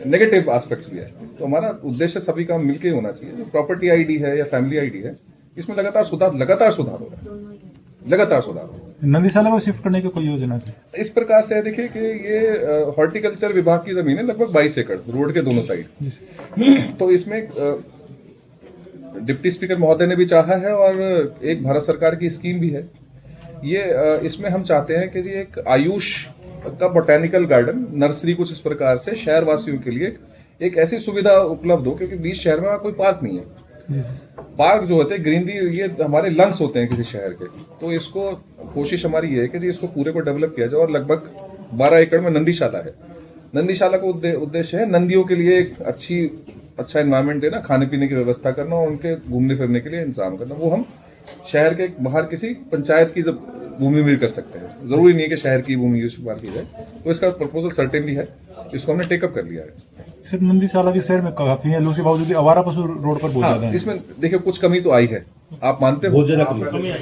नेगेटिव एस्पेक्ट्स भी है। तो हमारा उद्देश्य सभी का मिलकर होना चाहिए। जो प्रॉपर्टी आईडी है या फैमिली आईडी है, इसमें लगातार सुधार हो रहा है, लगातार सुधार। नंदीशाला को शिफ्ट करने की कोई योजना है? इस प्रकार से देखिए कि ये हॉर्टिकल्चर विभाग की जमीन है, लगभग 22 एकड़ रोड के दोनों साइड। तो इसमें डिप्टी स्पीकर महोदय ने भी चाहा है और एक भारत सरकार की स्कीम भी है। ये इसमें हम चाहते हैं कि जी एक आयुष का बोटेनिकल गार्डन, नर्सरी कुछ इस प्रकार से शहर वासियों के लिए एक ऐसी सुविधा उपलब्ध हो, क्योंकि बीच शहर में कोई पार्क नहीं है। पार्क जो होते हैं, ग्रीनरी, ये हमारे लंग्स होते हैं किसी शहर के। तो इसको कोशिश हमारी ये है कि जी इसको पूरे को डेवलप किया जाए। और लगभग 12 एकड़ में नंदीशाला है। नंदीशाला का उद्देश्य है नंदियों के लिए एक अच्छा एनवायरनमेंट देना, खाने पीने की व्यवस्था करना और उनके घूमने फिरने के लिए इंतजाम करना। वो हम शहर के बाहर किसी पंचायत की भूमि में कर सकते हैं, जरूरी नहीं है कि शहर की भूमि इस्तेमाल की जाए। तो इसका प्रपोजल सर्टेनली है, इसको हमने टेकअप कर लिया है। सिर्फ नंदीशाला के शहर में काफी है, उसके बावजूद आवारा पशु रोड पर बहुत ज्यादा है। इसमें देखिए कुछ कमी तो आई है, आप मानते हो? बहुत ज्यादा कमी आई।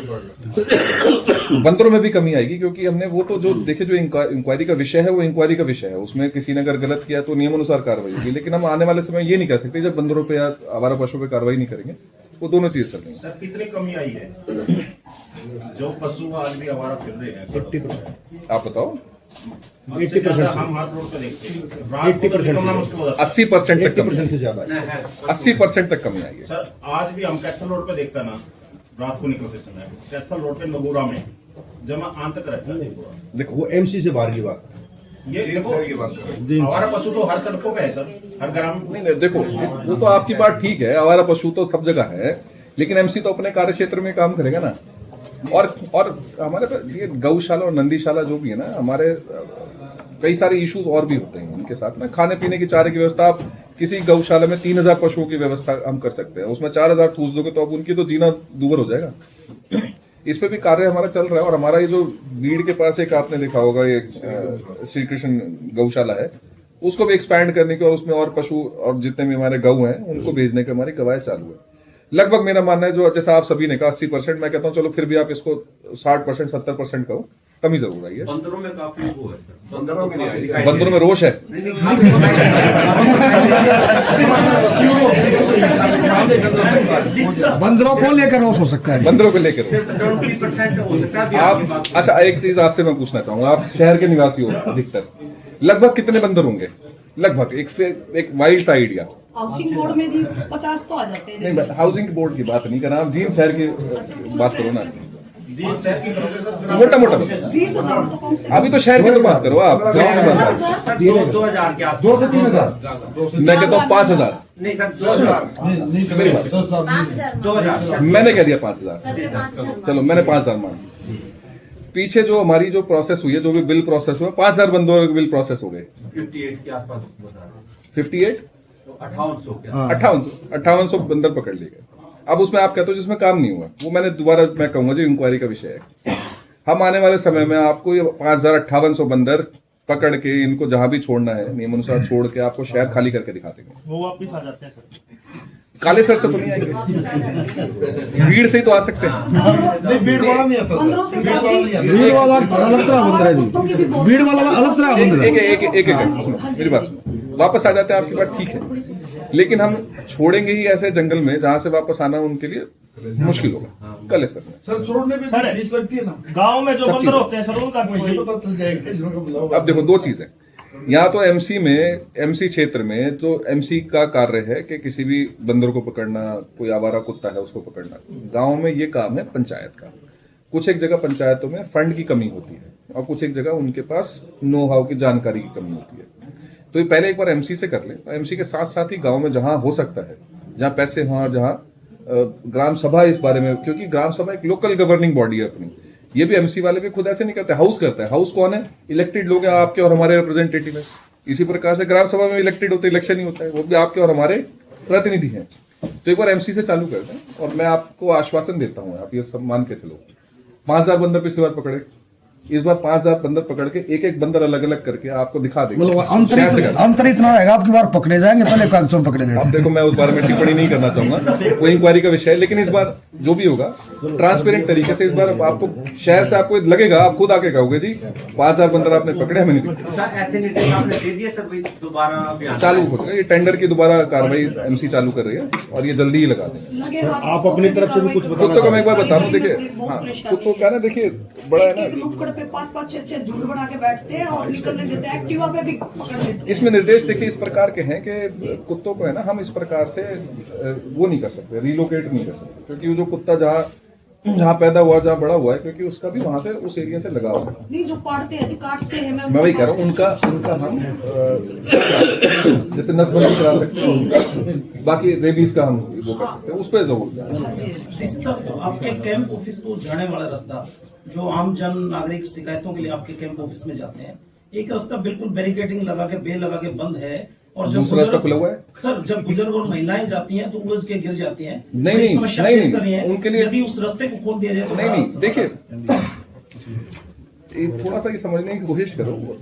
बंदरों में भी कमी आएगी, क्योंकि हमने वो तो जो देखिए जो इंक्वायरी का विषय है वो इंक्वायरी का विषय है, उसमें किसी ने अगर गलत किया तो नियमानुसार कार्रवाई होगी। लेकिन हम आने वाले समय ये नहीं कह सकते जब बंदरों पे या आवारा पशुओं पे कार्रवाई नहीं करेंगे, वो दोनों चीज चल रही है। सर कितनी कमी आई है जो पशु आज भी आवारा फिर रहे हैं? 80%। आप बताओ। 80% हम हाथ रोड पे देखते हैं, रात को तो निकलना मुश्किल हो जाता है। 80% तक कमी, 80% से ज्यादा 80% तक कमी आई है। सर आज भी हम कैथल रोड पे देखते हैं ना, रात को निकलते समय कैथल रोड पे नगूरा में जमा आंतक रहता है। देखो वो एमसी से बाहर की बात, ये देखो आवारा पशु तो हर सड़कों पे है सर, हर ग्राम। नहीं देखो वो तो आपकी बात ठीक है, आवारा पशु तो सब जगह है, लेकिन एमसी तो अपने कार्य क्षेत्र में काम करेगा ना। और हमारे ये गौशाला और नंदीशाला जो भी है ना, हमारे कई सारे इश्यूज और भी होते हैं उनके साथ में। खाने पीने की चारे की व्यवस्था, आप किसी गौशाला में 3000 पशुओं की व्यवस्था हम कर सकते हैं, उसमें 4000 ठूस दोगे तो अब उनकी तो जीना दूभर हो जाएगा। इस पे भी कार्य हमारा चल रहा है। और हमारा ये जो बीड़ के पास एक आपने देखा होगा ये श्री कृष्ण गौशाला है, उसको भी एक्सपैंड करने की और उसमें और पशु और जितने भी हमारे गौ हैं उनको भेजने की हमारी कवायद चालू है। लगभग मेरा मानना है जो जैसा आप सभी ने कहा 80%, मैं कहता हूँ चलो फिर भी आप इसको 60% 70% कहो, कमी जरूर आई है। बंदरों में काफी वो है सर, बंदरों में रोष है। बंदरों को लेकर रोष हो सकता है, बंदरों को लेकर 20% हो सकता है। आप अच्छा एक चीज आपसे मैं पूछना चाहूंगा, आप शहर के निवासी हो अधिकतर, लगभग कितने बंदर होंगे? लगभग एक वाइल्ड सा आइडिया हाउसिंग बोर्ड में जी 50 तो आ जाते हैं। नहीं, हाउसिंग बोर्ड की बात नहीं कर रहा, आप जींद शहर की बात करो ना, मोटा मोटा 20,000 तो कम से अभी तो शहर की तो बात करो आप, गाँव की बात करो। 2000 के आसपास 2 से 3 हजार। मैं कहता हूँ 5,000, नहीं सर 2000 मेरी बात 2000 मैंने कह दिया 5,000, चलो मैंने 5,000 मान ली। पीछे जो हमारी जो प्रोसेस हुई है, जो भी बिल प्रोसेस हुआ, 5,000 बंदों के बिल प्रोसेस हो गए। 58 के आसपास बता रहे हैं। 58 5800 के 5800 बंदर पकड़ लिए गए। अब उसमें आप कहते हो जिसमें काम नहीं हुआ, वो मैंने दोबारा मैं कहूंगा जी इंक्वायरी का विषय है। हम आने वाले समय में आपको ये 5,5800 बंदर पकड़ के इनको जहां भी छोड़ना है नियमानुसार छोड़ के आपको शहर खाली करके दिखा देंगे। वो वापिस आ जाते हैं सर। काले सर से तो नहीं आएंगे, भीड़ से ही तो आ सकते हैं। भीड़ वाला नहीं आता, भीड़ वाला अलग तरह बंद रहा जी, भीड़ वाला अलग तरह बंद रहा। एक मेरी बात सुनो, वापस आ जाते हैं आपकी बात ठीक है, लेकिन हम छोड़ेंगे ही ऐसे जंगल में जहां से वापस आना उनके लिए मुश्किल होगा। कल सर सर छोड़ने में सर फीस लगती है ना, गांव में जो बंदर होते हैं सर उनका वैसे पता चल जाएगा इसमें का बुलाओ। अब देखो दो चीजें, यहाँ तो एमसी क्षेत्र में तो एमसी का कार्य है कि किसी भी बंदर को पकड़ना, कोई आवारा कुत्ता है उसको पकड़ना। गांव में ये काम है पंचायत का। कुछ एक जगह पंचायतों में फंड की कमी होती है और कुछ एक जगह उनके पास नो हाउ की जानकारी की कमी होती है। तो ये पहले एक बार एमसी से कर ले, एमसी के साथ साथ ही गांव में जहां हो सकता है, जहां पैसे वहां, जहां ग्राम सभा इस बारे में, क्योंकि ग्राम सभा एक लोकल गवर्निंग बॉडी है अपनी। ये भी एमसी वाले भी खुद ऐसे नहीं करते, हाउस करता है। हाउस कौन है? इलेक्टेड लोग हैं, आपके और हमारे रिप्रेजेंटेटिव है। इसी प्रकार से ग्राम सभा में इलेक्टेड होते, इलेक्शन ही होता है, वो भी आपके और हमारे प्रतिनिधि हैं। तो एक बार एमसी से चालू कर दें, और मैं आपको आश्वासन देता हूं, आप ये सब मान के चलो। 5,000 बंदर पिछली बार पकड़े, इस बार 5,000 बंदर पकड़ के एक एक बंदर अलग अलग करके आपको दिखा देंगे। मतलब अंतर इतना रहेगा, आपकी बार पकड़े जाएंगे, पहले कागजों में पकड़े गए। अब देखो मैं उस बारे में टिप्पणी नहीं करना चाहूंगा, वो इंक्वायरी का विषय है। लेकिन इस बार जो भी होगा ट्रांसपेरेंट तरीके से, इस बार आपको शहर से आपको लगेगा, आप खुद आके कहोगे जी 5,000 बंदर आपने पकड़े, हमें नहीं पकड़े। सर ऐसे निर्देश आपने दे दिए सर, दोबारा अभियान चालू हो जाएगा, ये टेंडर की दोबारा कार्रवाई एमसी चालू कर रही है और ये जल्दी ही लगा देंगे। आप अपनी तरफ से भी कुछ कुत्तों को मैं एक बार बता दूं, देखिए हाँ, कुत्तों का ना देखिए बड़ा है ना, नुक्कड़ पे 5-5 6 झुंड बना के बैठते हैं और निकलने देते हैं, एक्टिवा पे भी पकड़ लेते हैं। इसमें निर्देश देखिए इस प्रकार के हैं कि कुत्तों को है ना हम इस प्रकार से वो नहीं कर सकते, रिलोकेट नहीं कर सकते, क्योंकि वो जो कुत्ता जहाँ पैदा हुआ, जहाँ बड़ा हुआ है, क्योंकि उसका भी वहां से उस एरिया से लगाव है। नहीं जो पाड़ते हैं, जो काटते हैं, मैं वही कह रहा हूँ, उनका हम जैसे नसबंदी करा सकते हैं, बाकी रेबीज का हम वो कर सकते हैं, उस पर जरूर। सर आपके कैंप ऑफिस को जाने वाला रास्ता, जो आम जन नागरिक शिकायतों के लिए आपके कैंप ऑफिस में जाते हैं, एक रास्ता बिल्कुल बैरिकेडिंग लगा के, बेल लगा के बंद है, और जब दूसरा रास्ता खुला हुआ है सर, जब बुजुर्ग और महिलाएं जाती हैं तो उलझ के गिर जाती हैं। नहीं समस्या नहीं फेस कर रही हैं, उनके लिए यदि उस रास्ते को खोल दिया जाए तो नहीं देखिए थोड़ा सा ये समझने की कोशिश करो,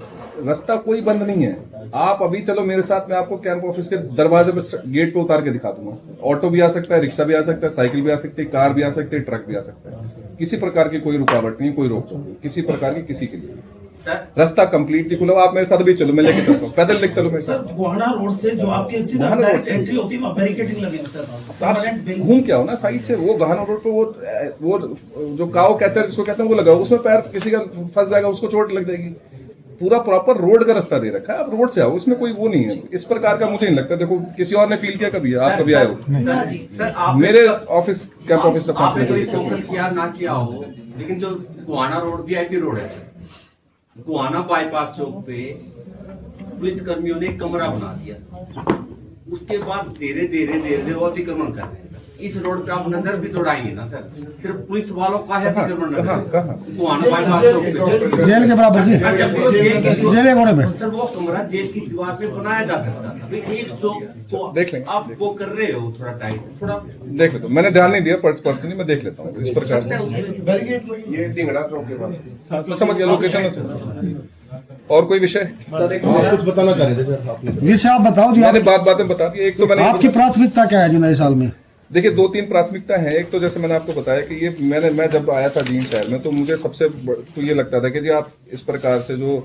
रास्ता कोई बंद नहीं है। आप अभी चलो मेरे साथ, मैं आपको कैंप ऑफिस के दरवाजे पे गेट पे उतार के दिखा दूंगा। ऑटो भी आ सकता है, रिक्शा भी आ सकता है, साइकिल भी आ सकती है, कार भी आ सकती है, ट्रक भी आ सकता है। किसी प्रकार की कोई रुकावट नहीं, कोई रोक टोक किसी प्रकार की किसी के लिए। रास्ता कंप्लीटली खुला, आप मेरे साथ भी चलो, मैं लेके चलता हूँ, पैदल लेके चलो मेरे साथ। सर गोहाना रोड से जो आपके सीधा डायरेक्ट एंट्री होती है वहाँ बैरिकेडिंग लगे हैं सर, आप घूम के आओ ना साइड से। वो गहाना रोड पे वो जो काव कैचर जिसको कहते हैं वो लगाओ, उसमें पैर किसी का फंस जाएगा, उसको चोट लग जाएगी। पूरा प्रॉपर रोड का रास्ता दे रखा है, आप रोड से आओ, इसमें कोई वो नहीं है। इस प्रकार का मुझे नहीं लगता। देखो किसी और ने फील किया कभी, आप कभी आए हो मेरे ऑफिस, कैंप ऑफिस तक आपने कोई फोकस किया ना किया हो, लेकिन जो गोहाना रोड VIP रोड है, गोहाना बाईपास चौक पे पुलिस कर्मियों ने एक कमरा बना दिया। उसके बाद धीरे धीरे वो अतिक्रमण कर रहे हैं। इस रोड पे आप नजर भी दौड़ाएंगे ना सर, सिर्फ पुलिस वालों का है अतिक्रमण गोहाना बाईपास चौक पे, जेल के बराबर की, जेल के कोने पे सर वो कमरा जेल की दीवार पे बनाया जा सकता था। एक चौक को देख लेंगे, आप वो कर रहे हो, थोड़ा टाइट, थोड़ा देख लेता हूँ। मैंने ध्यान नहीं दिया पर्सनली, मैं देख लेता हूँ इस प्रकार से। ये टिंगड़ा चौक के पास, मैं समझ गया लोकेशन से। और कोई विषय आप कुछ बताना चाह रहे थे सर आपने? विषय आप बताओ जी, मैंने बातें बता दी। एक तो मैंने आपकी प्राथमिकता क्या है जी नए साल में? देखिए 2-3 प्राथमिकता है। एक तो जैसे मैंने आपको बताया कि ये मैं जब आया था जींद शहर में, तो मुझे सबसे तो ये लगता था कि जी आप इस प्रकार से जो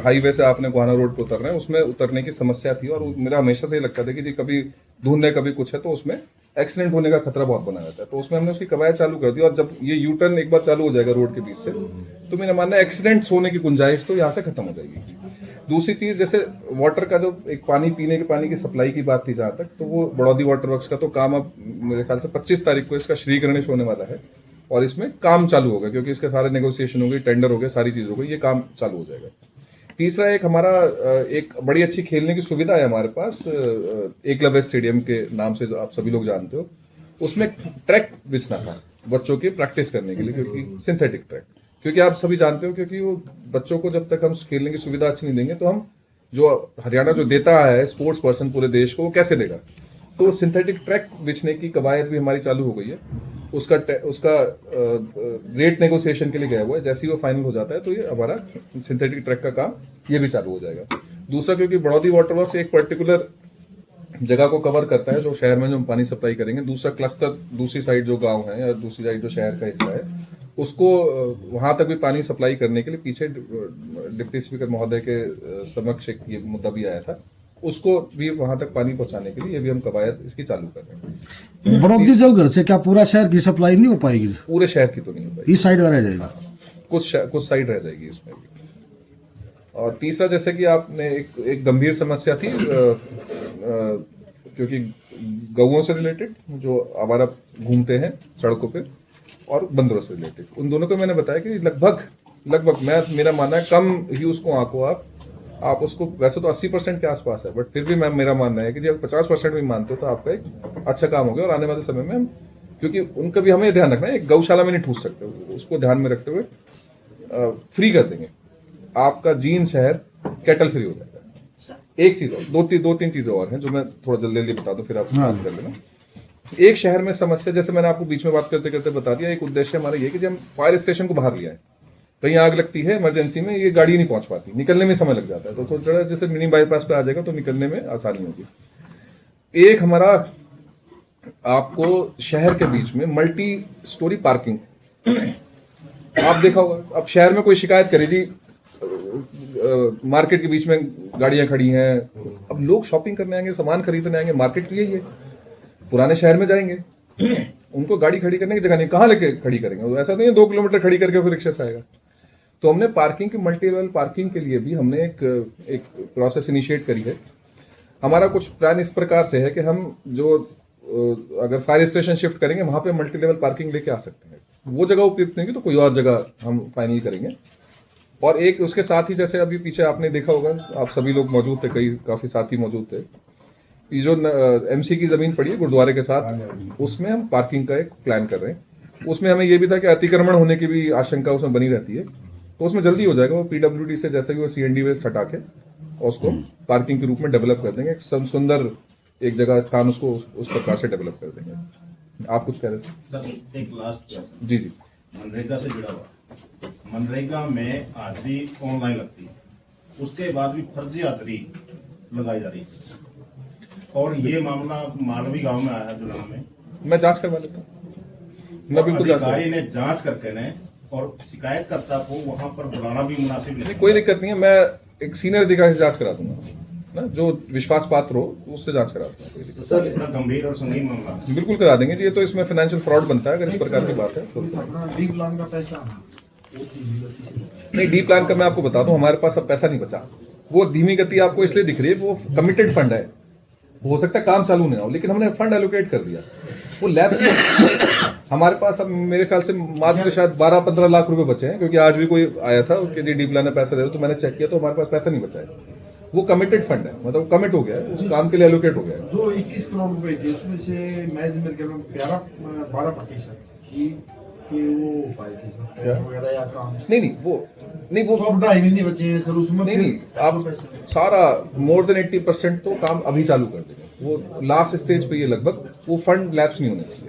हाईवे से आपने गोहाना रोड पे उतर रहे हैं, उसमें उतरने की समस्या थी। और मेरा हमेशा से ये लगता था कि जी कभी धुंध है, कभी कुछ है, तो उसमें एक्सीडेंट होने का खतरा बहुत बना रहता है। तो उसमें हमने उसकी कवायद चालू कर दी। और जब ये यू टर्न एक बार चालू हो जाएगा रोड के बीच से, तो मेरा मानना है एक्सीडेंट्स होने की गुंजाइश तो यहाँ से खत्म हो जाएगी। दूसरी चीज जैसे वाटर का जो एक पानी पीने के पानी की सप्लाई की बात थी जहां तक, तो वो बड़ौदी वाटर वर्क्स का तो काम अब मेरे ख्याल से 25 तारीख को इसका श्री गणेश होने वाला है और इसमें काम चालू होगा, क्योंकि इसके सारे नेगोशिएशन हो गए, टेंडर हो गए, सारी चीज हो गई, ये काम चालू हो जाएगा। तीसरा एक हमारा एक बड़ी अच्छी खेलने की सुविधा है हमारे पास एकलव्य स्टेडियम के नाम से, जो आप सभी लोग जानते हो, उसमें ट्रैक बिछना था बच्चों की प्रैक्टिस करने के लिए, क्योंकि सिंथेटिक ट्रैक, क्योंकि आप सभी जानते हो, क्योंकि वो बच्चों को जब तक हम खेलने की सुविधा अच्छी नहीं देंगे तो हम जो हरियाणा जो देता है स्पोर्ट्स पर्सन पूरे देश को, वो कैसे देगा। तो सिंथेटिक ट्रैक बिछने की कवायद भी हमारी चालू हो गई है, उसका रेट नेगोशिएशन के लिए गया हुआ है। जैसे ही वो फाइनल हो जाता है तो ये हमारा सिंथेटिक ट्रैक का काम ये भी चालू हो जाएगा। दूसरा, क्योंकि बड़ौदी वाटर वर्क्स एक पर्टिकुलर जगह को कवर करता है जो शहर में जो हम पानी सप्लाई करेंगे, दूसरा क्लस्टर दूसरी साइड जो गांव है या दूसरी साइड जो शहर का हिस्सा है, उसको वहां तक भी पानी सप्लाई करने के लिए पीछे डिप्टी स्पीकर महोदय के समक्ष एक ये मुद्दा भी आया था, उसको भी वहां तक पानी पहुंचाने के लिए ये भी हम कवायद इसकी चालू कर रहे हैं। बड़ौदी जलघर से क्या पूरा शहर की सप्लाई नहीं हो पाएगी? पूरे शहर की तो नहीं हो पाएगी, इस साइड का रह जाएगा, कुछ साइड रह जाएगी इसमें भी। और तीसरा, जैसे कि आपने एक गंभीर समस्या थी क्योंकि गौओं से रिलेटेड जो आवारा घूमते हैं सड़कों पे और बंदरों से रिलेटेड, उन दोनों को मैंने बताया कि लगभग मेरा मानना है कम ही उसको आंको आप उसको, वैसे तो 80% के आसपास है, बट फिर भी मेरा मानना है कि जब 50% भी मानते हो तो आपका एक अच्छा काम हो गया। और आने वाले समय में हम, क्योंकि उनका भी हमें ध्यान रखना है, एक गौशाला में नहीं ठूस सकते, उसको ध्यान में रखते हुए फ्री कर देंगे, आपका जींद शहर कैटल फ्री हो जाएगा। एक चीज और, दो तीन चीजें और हैं जो मैं थोड़ा जल्दी बता दूं, फिर आप बात कर लेना। एक शहर में समस्या, जैसे मैंने आपको बीच में बात करते करते बता दिया, एक उद्देश्य हमारा ये कि जब हम फायर स्टेशन को बाहर लिया है, कहीं आग लगती है इमरजेंसी में, ये गाड़ी नहीं पहुंच पाती, निकलने में समय लग जाता है, तो थोड़ा जैसे मिनी बाईपास पे आ जाएगा तो निकलने में आसानी होगी। एक हमारा आपको शहर के बीच में मल्टी स्टोरी पार्किंग, आप देखा होगा, अब शहर में कोई शिकायत करे जी मार्केट के बीच में गाड़ियां खड़ी हैं, अब लोग शॉपिंग करने आएंगे, सामान खरीदने आएंगे, मार्केट यही है, पुराने शहर में जाएंगे, उनको गाड़ी खड़ी करने की जगह नहीं, कहां लेके खड़ी करेंगे, ऐसा नहीं है 2 किलोमीटर खड़ी करके फिर रिक्शा से आएगा। तो हमने पार्किंग की, मल्टी लेवल पार्किंग के लिए भी हमने एक प्रोसेस इनिशिएट करी है। हमारा कुछ प्लान इस प्रकार से है कि हम जो अगर फायर स्टेशन शिफ्ट करेंगे वहां पे मल्टी लेवल पार्किंग लेके आ सकते हैं, वो जगह उपयुक्त नहीं की तो कोई और जगह हम फाइनल करेंगे। और एक उसके साथ ही, जैसे अभी पीछे आपने देखा होगा, आप सभी लोग मौजूद थे, काफी साथी मौजूद थे, ये जो एमसी की जमीन पड़ी है गुरुद्वारे के साथ, उसमें हम पार्किंग का एक प्लान कर रहे हैं। उसमें हमें ये भी था कि अतिक्रमण होने की भी आशंका उसमें बनी रहती है, तो उसमें जल्दी हो जाएगा। वो पीडब्ल्यूडी से जैसे भी वो सीएनडी वेस्ट हटा के उसको पार्किंग के रूप में डेवलप कर देंगे, सुंदर एक जगह स्थान उसको उस प्रकार से डेवलप कर देंगे। आप कुछ कह रहे थे सर? एक लास्ट जी मनरेगा से जुड़ा हुआ, मनरेगा में हाजिरी ऑनलाइन लगती है, उसके बाद भी फर्जी हाजिरी लगाई जा रही है, और ये मामला मालवी गांव में आया जुलाना में, मैं जांच करवा लेता हूँ, मैं बिल्कुल अधिकारी ने जांच करके ने और शिकायतकर्ता को वहां पर बुलाना भी मुनासिब नहीं। कोई दिक्कत नहीं है, मैं एक सीनियर अधिकारी से जांच करा दूंगा ना, जो विश्वास पात्र हो उससे जांच करा दूंगा। सर इतना गंभीर और संगीन मामला बिल्कुल करा देंगे जी, ये तो इसमें फाइनेंशियल फ्रॉड बनता है अगर इस प्रकार की बात है तो। डी प्लान का पैसा नहीं, डी प्लान का मैं आपको बता दूं, हमारे पास अब पैसा नहीं बचा, वो धीमी गति आपको इसलिए दिख रही है, वो कमिटेड फंड है, हो सकता है काम चालू नहीं हो, लेकिन हमने फंड एलोकेट कर दिया, वो लैब्स हमारे पास अब मेरे ख्याल से मात्र शायद 12-15 लाख रुपए बचे हैं, क्योंकि आज भी कोई आया था कि जी डी प्लान में पैसा दे दो, तो मैंने चेक किया तो हमारे पास पैसा नहीं बचा है, वो कमिटेड फंड है, मतलब कमिट हो गया है, उस काम के लिए एलोकेट हो गया है। जो 21 करोड़ रुपए थे उसमें से मैं मेरे ख्याल में 12% कि वो हो पाए थे वगैरह या काम नहीं वो तो 2.5 बचे हैं सर उसमें। नहीं आप सारा मोर देन 80% तो काम अभी चालू कर देंगे, वो लास्ट स्टेज पे ये लगभग वो फंड लैप्स नहीं होने चाहिए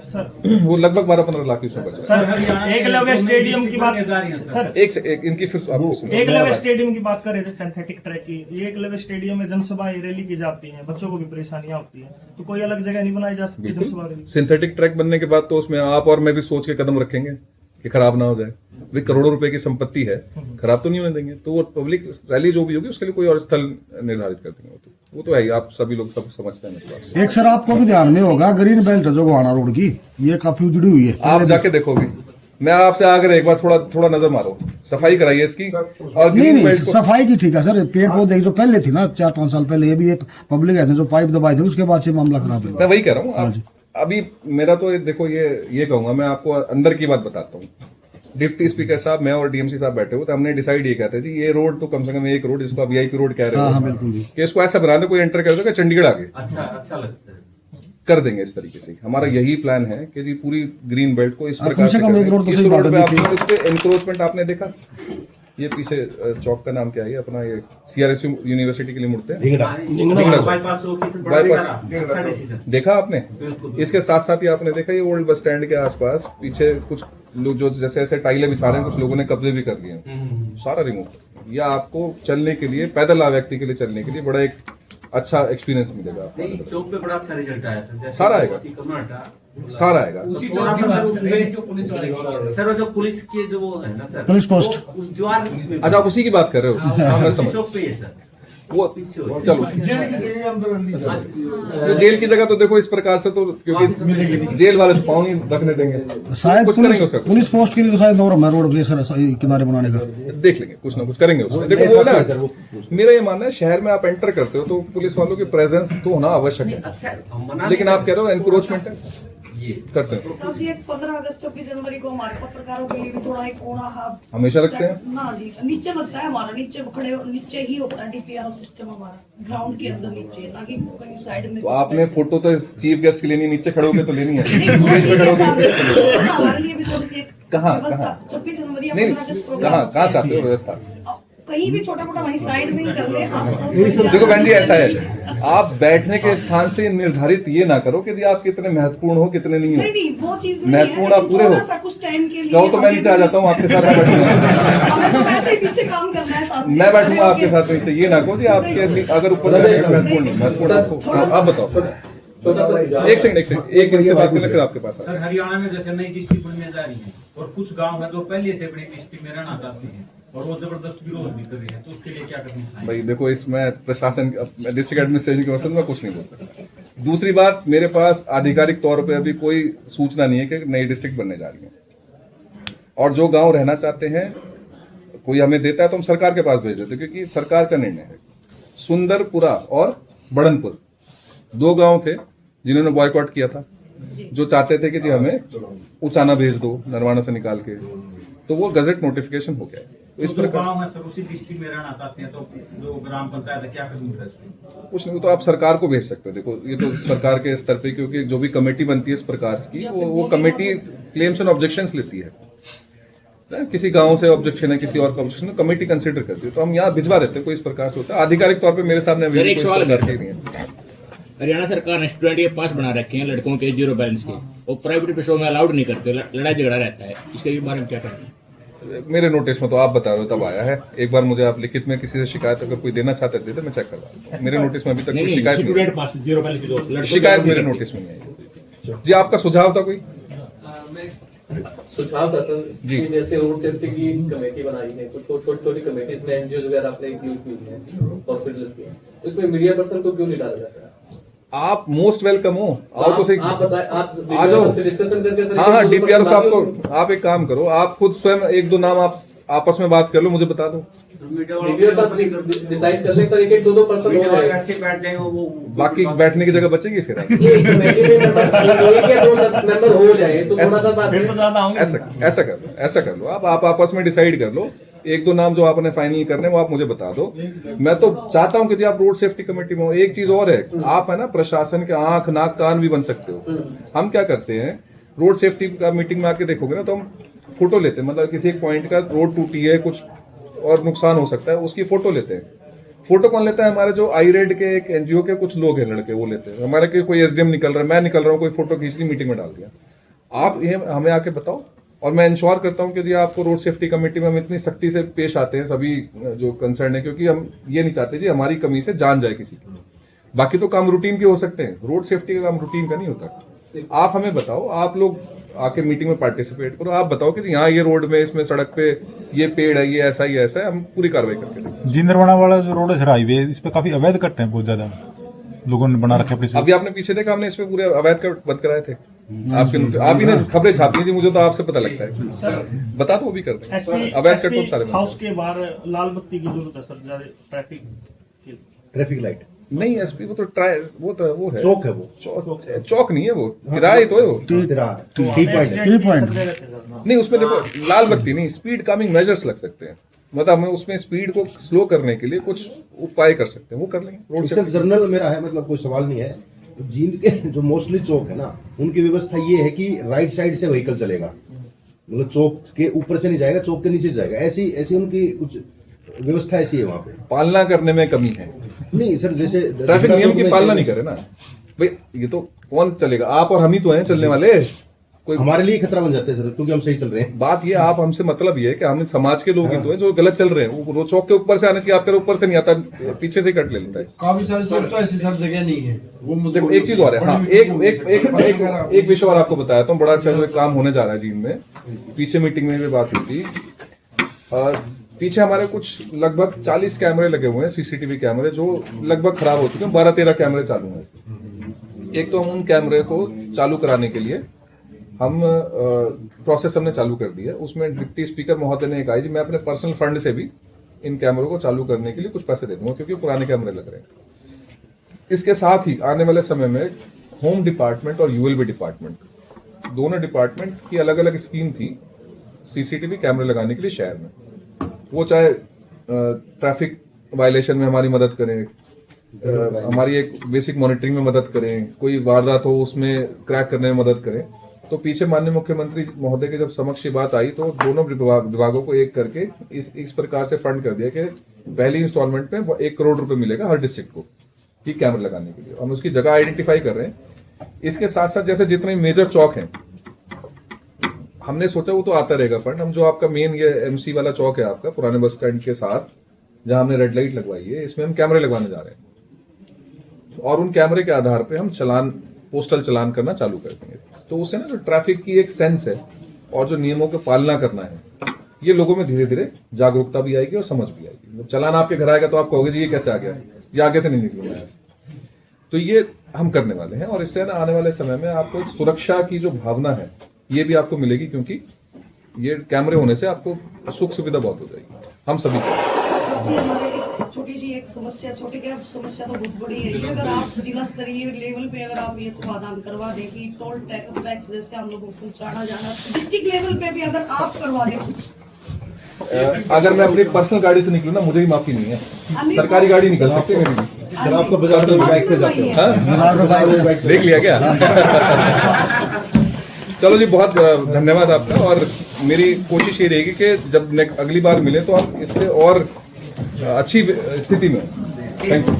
सर, वो लगभग 12-15 लाख उसमें बचा। सर एकलव्य स्टेडियम की बात, सर एक इनकी फिर एकलव्य स्टेडियम की बात कर रहे थे, सिंथेटिक ट्रैक की, ये एकलव्य स्टेडियम में जनसभाएं रैली की जाती हैं, बच्चों को भी परेशानियां होती हैं, तो कोई अलग जगह नहीं बनाई जा सकती जनसभा रैली? सिंथेटिक ट्रैक बनने के बाद तो उसमें आप और मैं भी सोच के कदम रखेंगे कि खराब ना हो जाए, भाई करोड़ों रुपए की संपत्ति है, खराब तो नहीं होने देंगे, तो वो पब्लिक रैली जो भी होगी उसके लिए कोई और स्थल निर्धारित कर देंगे, वो तो है ही, आप सभी लोग सब समझते हैं इस बात से। एक सर आपको भी ध्यान में होगा, ग्रीन बेल्ट जो गोहाना रोड की, ये काफी उजड़ी हुई है, आप जाके देखो भी, मैं आपसे आग्रह एक बार थोड़ा नजर मारो, सफाई कराइए इसकी। और नहीं ग्रीन नहीं, बेल्ट को सफाई की ठीक है सर, पेड़ पौधे जो पहले थी ना 4-5 साल पहले, ये भी एक पब्लिक है जो पाइप दबाए थे, उसके बाद से मामला खराब है। मैं वही कह रहा हूँ। हाँ जी। अभी मेरा तो देखो ये कहूंगा, मैं आपको अंदर की बात बताता हूँ। डिप्टी स्पीकर साहब, मैं और डीएमसी साहब बैठे हुए तो हमने डिसाइड ये कहते जी ये रोड तो कम से कम एक रोड, जिसको आप वीआईपी रोड कह रहे हो, हाँ बिल्कुल जी। कि इसको ऐसा बना दे कोई एंटर कर देगा चंडीगढ़ आगे, अच्छा लगता है, कर देंगे इस तरीके से। हमारा यही प्लान है कि जी पूरी ग्रीन बेल्ट को इस प्रकार कम से कम एक रोड तो सही बात है। इस पे एनक्रोचमेंट आपने देखा, ये पीछे चौक का नाम क्या है अपना, ये सीआरएसयू यूनिवर्सिटी के लिए मुड़ते हैं, देखा आपने। इसके साथ साथ ही आपने देखा ये ओल्ड बस स्टैंड के आसपास पीछे कुछ लोग जो जैसे ऐसे टाइलें बिछा रहे हैं, कुछ लोगों ने कब्जे भी कर लिए हैं, सारा रिमूव। या आपको चलने के लिए, पैदल व्यक्ति के लिए चलने के लिए बड़ा एक अच्छा एक्सपीरियंस मिलेगा आपको। चौक पे बड़ा अच्छा रिजल्ट आया था, सारा आएगा, सारा आएगा। सर जो पुलिस के जो वो है ना सर, पुलिस पोस्ट, उस द्वार, अच्छा आप उसी की बात कर रहे हो, मैं समझ। चौक पे है सर वो चलो, जेल की जगह तो देखो इस प्रकार से तो, क्योंकि जेल वाले तो पाँव नहीं रखने देंगे, शायद कुछ करेंगे उसका। पुलिस पोस्ट के लिए तो शायद नॉर्म है रोड के किनारे बनाने का, देख लेंगे, कुछ ना कुछ करेंगे उसमें। देखो वो ना, मेरा ये मानना है शहर में आप एंटर करते हो तो पुलिस वालों की प्रेजेंस तो होना आवश्यक है, लेकिन आप कह रहे हो एनक्रोचमेंट है, ये करते हैं। सर जी, 15 अगस्त 26 जनवरी को हमारे पत्रकारों के लिए भी थोड़ा एक कोड़ा हमेशा रखते हैं ना जी, नीचे लगता है हमारा, नीचे खड़े नीचे ही होता है डीपीआरओ सिस्टम हमारा, ग्राउंड के अंदर नीचे, ना कि कहीं साइड में। तो आपने फोटो तो चीफ गेस्ट की लेनी, नीचे खड़े होकर तो लेनी है, स्टेज पे खड़े होकर हमारे लिए भी थोड़ी सी कहाँ 26 जनवरी या नहीं, 15 अगस्त प्रोग्राम कहाँ चाहते हो व्यवस्था? कहीं भी छोटा मोटा वहीं साइड में ही कर ले। देखो बहन जी, ऐसा है, आप बैठने के स्थान से निर्धारित ये ना करो कि जी आप कितने महत्वपूर्ण हो कितने नहीं हो। नहीं वो चीज महत्वपूर्ण आप पूरे हो, कुछ टाइम के लिए कहो तो मैं नीचे आ जाता हूँ आपके साथ, मैं बैठूंगा, हमें तो वैसे ही नीचे काम करना है साथ में, मैं बैठूंगा आपके साथ नीचे, ये ना कहो जी आपके अगर ऊपर महत्वपूर्ण नहीं, महत्वपूर्ण आपको। आप बताओ, एक सेकंड, एक दिन से बात करें फिर आपके पास। सर हरियाणा में जैसे नई डिस्ट्रिक्ट बनने जा रही है और कुछ गांव है जो पहले से बड़ी डिस्ट्रिक्ट में रहना चाहते हैं और वो जबरदस्त विरोध भी कर रहे हैं, तो उसके लिए क्या करना है? भाई देखो, इसमें प्रशासन, डिस्ट्रिक्ट एडमिनिस्ट्रेशन की वर्षन में कुछ नहीं बोल सकता। दूसरी बात, मेरे पास आधिकारिक तौर पे अभी कोई सूचना नहीं है कि नई डिस्ट्रिक्ट बनने जा रही है, और जो गांव रहना चाहते हैं कोई हमें देता है तो हम सरकार के पास भेज देते हैं, क्योंकि सरकार का निर्णय है। सुंदरपुरा और बड़नपुर 2 गांव थे जिन्होंने बॉयकॉट किया था, जो चाहते थे कि जी हमें उचाना भेज दो नरवाना से निकाल के, तो वो गजट नोटिफिकेशन हो गया। तो इस प्रकार गांव है सर उसी डिस्ट्रिक्ट में रहना चाहते हैं, तो जो ग्राम पंचायत है क्या करेंगे? कुछ नहीं, तो आप सरकार को भेज सकते हो। देखो ये तो सरकार के स्तर पे, क्योंकि जो भी कमेटी बनती है इस प्रकार की, वो कमेटी क्लेम्स एंड ऑब्जेक्शंस लेती है। किसी गांव से ऑब्जेक्शन है, किसी और का ऑब्जेक्शन है, कमेटी कंसिडर करती है, तो हम यहाँ भिजवा देते हैं। कोई इस प्रकार से होता है, आधिकारिक तौर पर मेरे सामने हरियाणा सरकार ने स्टूडेंट के पास बना रखे हैं लड़कों के 0 बैलेंस के, और प्राइवेट पेशों में अलाउड नहीं करते, लड़ाई झगड़ा रहता है, इसके बारे में क्या करेंगे? मेरे नोटिस में तो आप बता रहे हो तब आया है। एक बार मुझे आप लिखित में किसी से शिकायत अगर कोई देना चाहते थे तो मैं चेक करवा, मेरे नोटिस में अभी तक कोई शिकायत नहीं, शिकायत मेरे नोटिस में नहीं आई। जी आपका सुझाव था कोई? सुझाव था सर जी, जैसे रोड सेफ्टी की कमेटी बनाई है, कुछ छोटी कमेटीज में एनजीओ वगैरह आपने इंक्लूड की है हॉस्पिटल की, तो इसमें मीडिया पर्सन को क्यों नहीं डाला जाता है? आप मोस्ट वेलकम हो, आओ तो सही, आप आ जाओ, डिस्कशन करके। हाँ डीपीआर साहब को आप एक काम करो, आप खुद स्वयं 1-2 नाम आप आपस में बात कर लो, मुझे बता दो, डिसाइड कर ले सर, 1-2 पर्सन हो जाए, ऐसे बैठ जाएंगे वो, बाकी बैठने की जगह बचेगी फिर मेंबर हो जाए तो थोड़ा सा बात, ऐसा कर लो, आप आपस में डिसाइड कर लो, 1-2 नाम जो आपने फाइनल करने वो आप मुझे बता दो। मैं तो चाहता हूं कि जी आप रोड सेफ्टी कमेटी में हो। एक चीज और है, आप है ना प्रशासन के आंख नाक कान भी बन सकते हो। हम क्या करते हैं, रोड सेफ्टी का मीटिंग में आके देखोगे ना तो हम फोटो लेते हैं, मतलब किसी एक पॉइंट का रोड टूटी है, कुछ और नुकसान हो सकता है, उसकी फोटो लेते हैं। फोटो कौन लेता है? हमारे जो आईरेड के एक एनजीओ के कुछ लोग हैं लड़के, वो लेते हैं। हमारे के कोई एसडीएम निकल रहा है, मैं निकल रहा हूँ, कोई फोटो खींच ली, मीटिंग में डाल दिया। आप ये हमें आके बताओ, और मैं इंश्योर करता हूं कि जी आपको रोड सेफ्टी कमेटी में हम इतनी सख्ती से पेश आते हैं सभी जो कंसर्न है, क्योंकि हम ये नहीं चाहते जी हमारी कमी से जान जाए किसी की। बाकी तो काम रूटीन के हो सकते हैं, रोड सेफ्टी का काम रूटीन का नहीं होता। आप हमें बताओ, आप लोग आके मीटिंग में पार्टिसिपेट करो, आप बताओ कि जी हाँ ये रोड में, इसमें सड़क पे ये पेड़ है, ये ऐसा है, हम पूरी कार्रवाई करके देंगे। जी नरवाना वाला जो रोड है हाईवे, इस पे काफी अवैध कट है, बहुत ज्यादा लोगों ने बना रखे। अभी आपने पीछे देखा, हमने इसमें पूरे अवैध कट बंद कराए थे। आपके आप ही ने खबरें छापी थी, मुझे तो आपसे पता लगता है। बता दो, वो भी कर देंगे। अवैध कट तो सारे हाउस के बाहर लाल बत्ती की जरूरत है सर, ज्यादा ट्रैफिक लाइट नहीं, एसपी वो तो वो है, चौक है, वो चौक नहीं है, वो किराए तो है, वो टी पॉइंट नहीं। उसमें देखो लाल बत्ती नहीं, स्पीड कमिंग मेजर्स लग सकते हैं, मतलब हमें उसमें स्पीड को स्लो करने के लिए कुछ उपाय कर सकते हैं, वो कर लेंगे। रोड सिर्फ जर्नल मेरा है, मतलब कोई सवाल नहीं है। जींद के जो मोस्टली चौक है ना, उनकी व्यवस्था ये है कि राइट साइड से व्हीकल चलेगा, मतलब चौक के ऊपर से नहीं जाएगा, चौक के नीचे जाएगा, ऐसी ऐसी उनकी कुछ व्यवस्था ऐसी है वहां पे। पालना करने में कमी है। नहीं सर, जैसे ट्रैफिक नियम की पालना नहीं करे ना भाई, ये तो कौन चलेगा? आप और हम ही तो हैं चलने वाले, कोई हमारे लिए खतरा बन जाते हैं सर, क्योंकि हम सही चल रहे हैं। बात ये आप हमसे मतलब ये है कि हम समाज के लोग ही तो हैं जो गलत चल रहे हैं। वो चौक के ऊपर से आना चाहिए, आपके ऊपर से नहीं आता, पीछे से कट ले लेता है। काफी सारे सब तो ऐसी सब जगह नहीं है वो। देखो एक चीज और है, हाँ, एक विषय और आपको बताया तो बड़ा अच्छा जो एक काम होने जा रहा है जींद में। पीछे मीटिंग में भी बात हुई थी, पीछे हमारे कुछ लगभग 40 कैमरे लगे हुए हैं, सीसीटीवी कैमरे, जो लगभग खराब हो चुके हैं। 12-13 कैमरे चालू हैं। एक तो हम उन कैमरे को चालू कराने के लिए हम प्रोसेस हमने चालू कर दी है। उसमें डिप्टी स्पीकर महोदय ने कहा जी मैं अपने पर्सनल फंड से भी इन कैमरों को चालू करने के लिए कुछ पैसे दे दूंगा, क्योंकि पुराने कैमरे लग रहे हैं। इसके साथ ही आने वाले समय में होम डिपार्टमेंट और यूएलबी डिपार्टमेंट, दोनों डिपार्टमेंट की अलग अलग स्कीम थी सीसीटीवी कैमरे लगाने के लिए शहर में। वो चाहे ट्रैफिक वायलेशन में हमारी मदद करें, हमारी एक बेसिक मॉनिटरिंग में मदद करें, कोई वारदात हो उसमें क्रैक करने में मदद करें। तो पीछे माननीय मुख्यमंत्री महोदय के जब समक्ष ये बात आई तो दोनों विभागों को एक करके इस प्रकार से फंड कर दिया कि पहली इंस्टॉलमेंट में 1 करोड़ रुपए मिलेगा हर डिस्ट्रिक्ट को ही कैमरे लगाने के लिए। हम उसकी जगह आइडेंटिफाई कर रहे हैं। इसके साथ साथ जैसे जितने मेजर चौक हैं, हमने सोचा वो तो आता रहेगा फंड। हम जो आपका मेन ये एमसी वाला चौक है आपका पुराने बस स्टैंड के साथ, जहां हमने रेड लाइट लगवाई है, इसमें हम कैमरे लगवाने जा रहे हैं और उन कैमरे के आधार पे हम पोस्टल चलान करना चालू कर देंगे। तो उससे ना जो ट्रैफिक की एक सेंस है और जो नियमों की पालना करना है, ये लोगों में धीरे धीरे जागरूकता भी आएगी और समझ भी आएगी। चलान आपके घर आएगा तो आप कहोगे जी ये कैसे आ गया, ये आगे से नहीं निकलूंगा ऐसे। तो ये हम करने वाले हैं और इससे ना आने वाले समय में आपको एक सुरक्षा की जो भावना है ये भी आपको मिलेगी, क्योंकि ये कैमरे होने से आपको सुख सुविधा बहुत हो जाएगी हम सभी को। छोटी सी एक समस्या, छोटी क्या समस्या तो बहुत बड़ी है ये। अगर आप जिला स्तरीय लेवल पे अगर आप ये समाधान करवा दें कि टोल टैक्स जैसे हम लोगों को पहुंचाना जाना, डिस्ट्रिक्ट लेवल पे भी अगर आप करवा दें कुछ। अगर मैं अपनी पर्सनल गाड़ी से निकलूं ना, मुझे भी माफी नहीं है, सरकारी गाड़ी निकल सकती है मेरी भी। सर आप तो बाजार से बाइक पे जाते हो, देख लिया क्या? चलो जी, बहुत धन्यवाद आपका। और मेरी कोशिश ये रहेगी कि जब अगली बार मिले तो हम इससे और अच्छी स्थिति में। Thank you.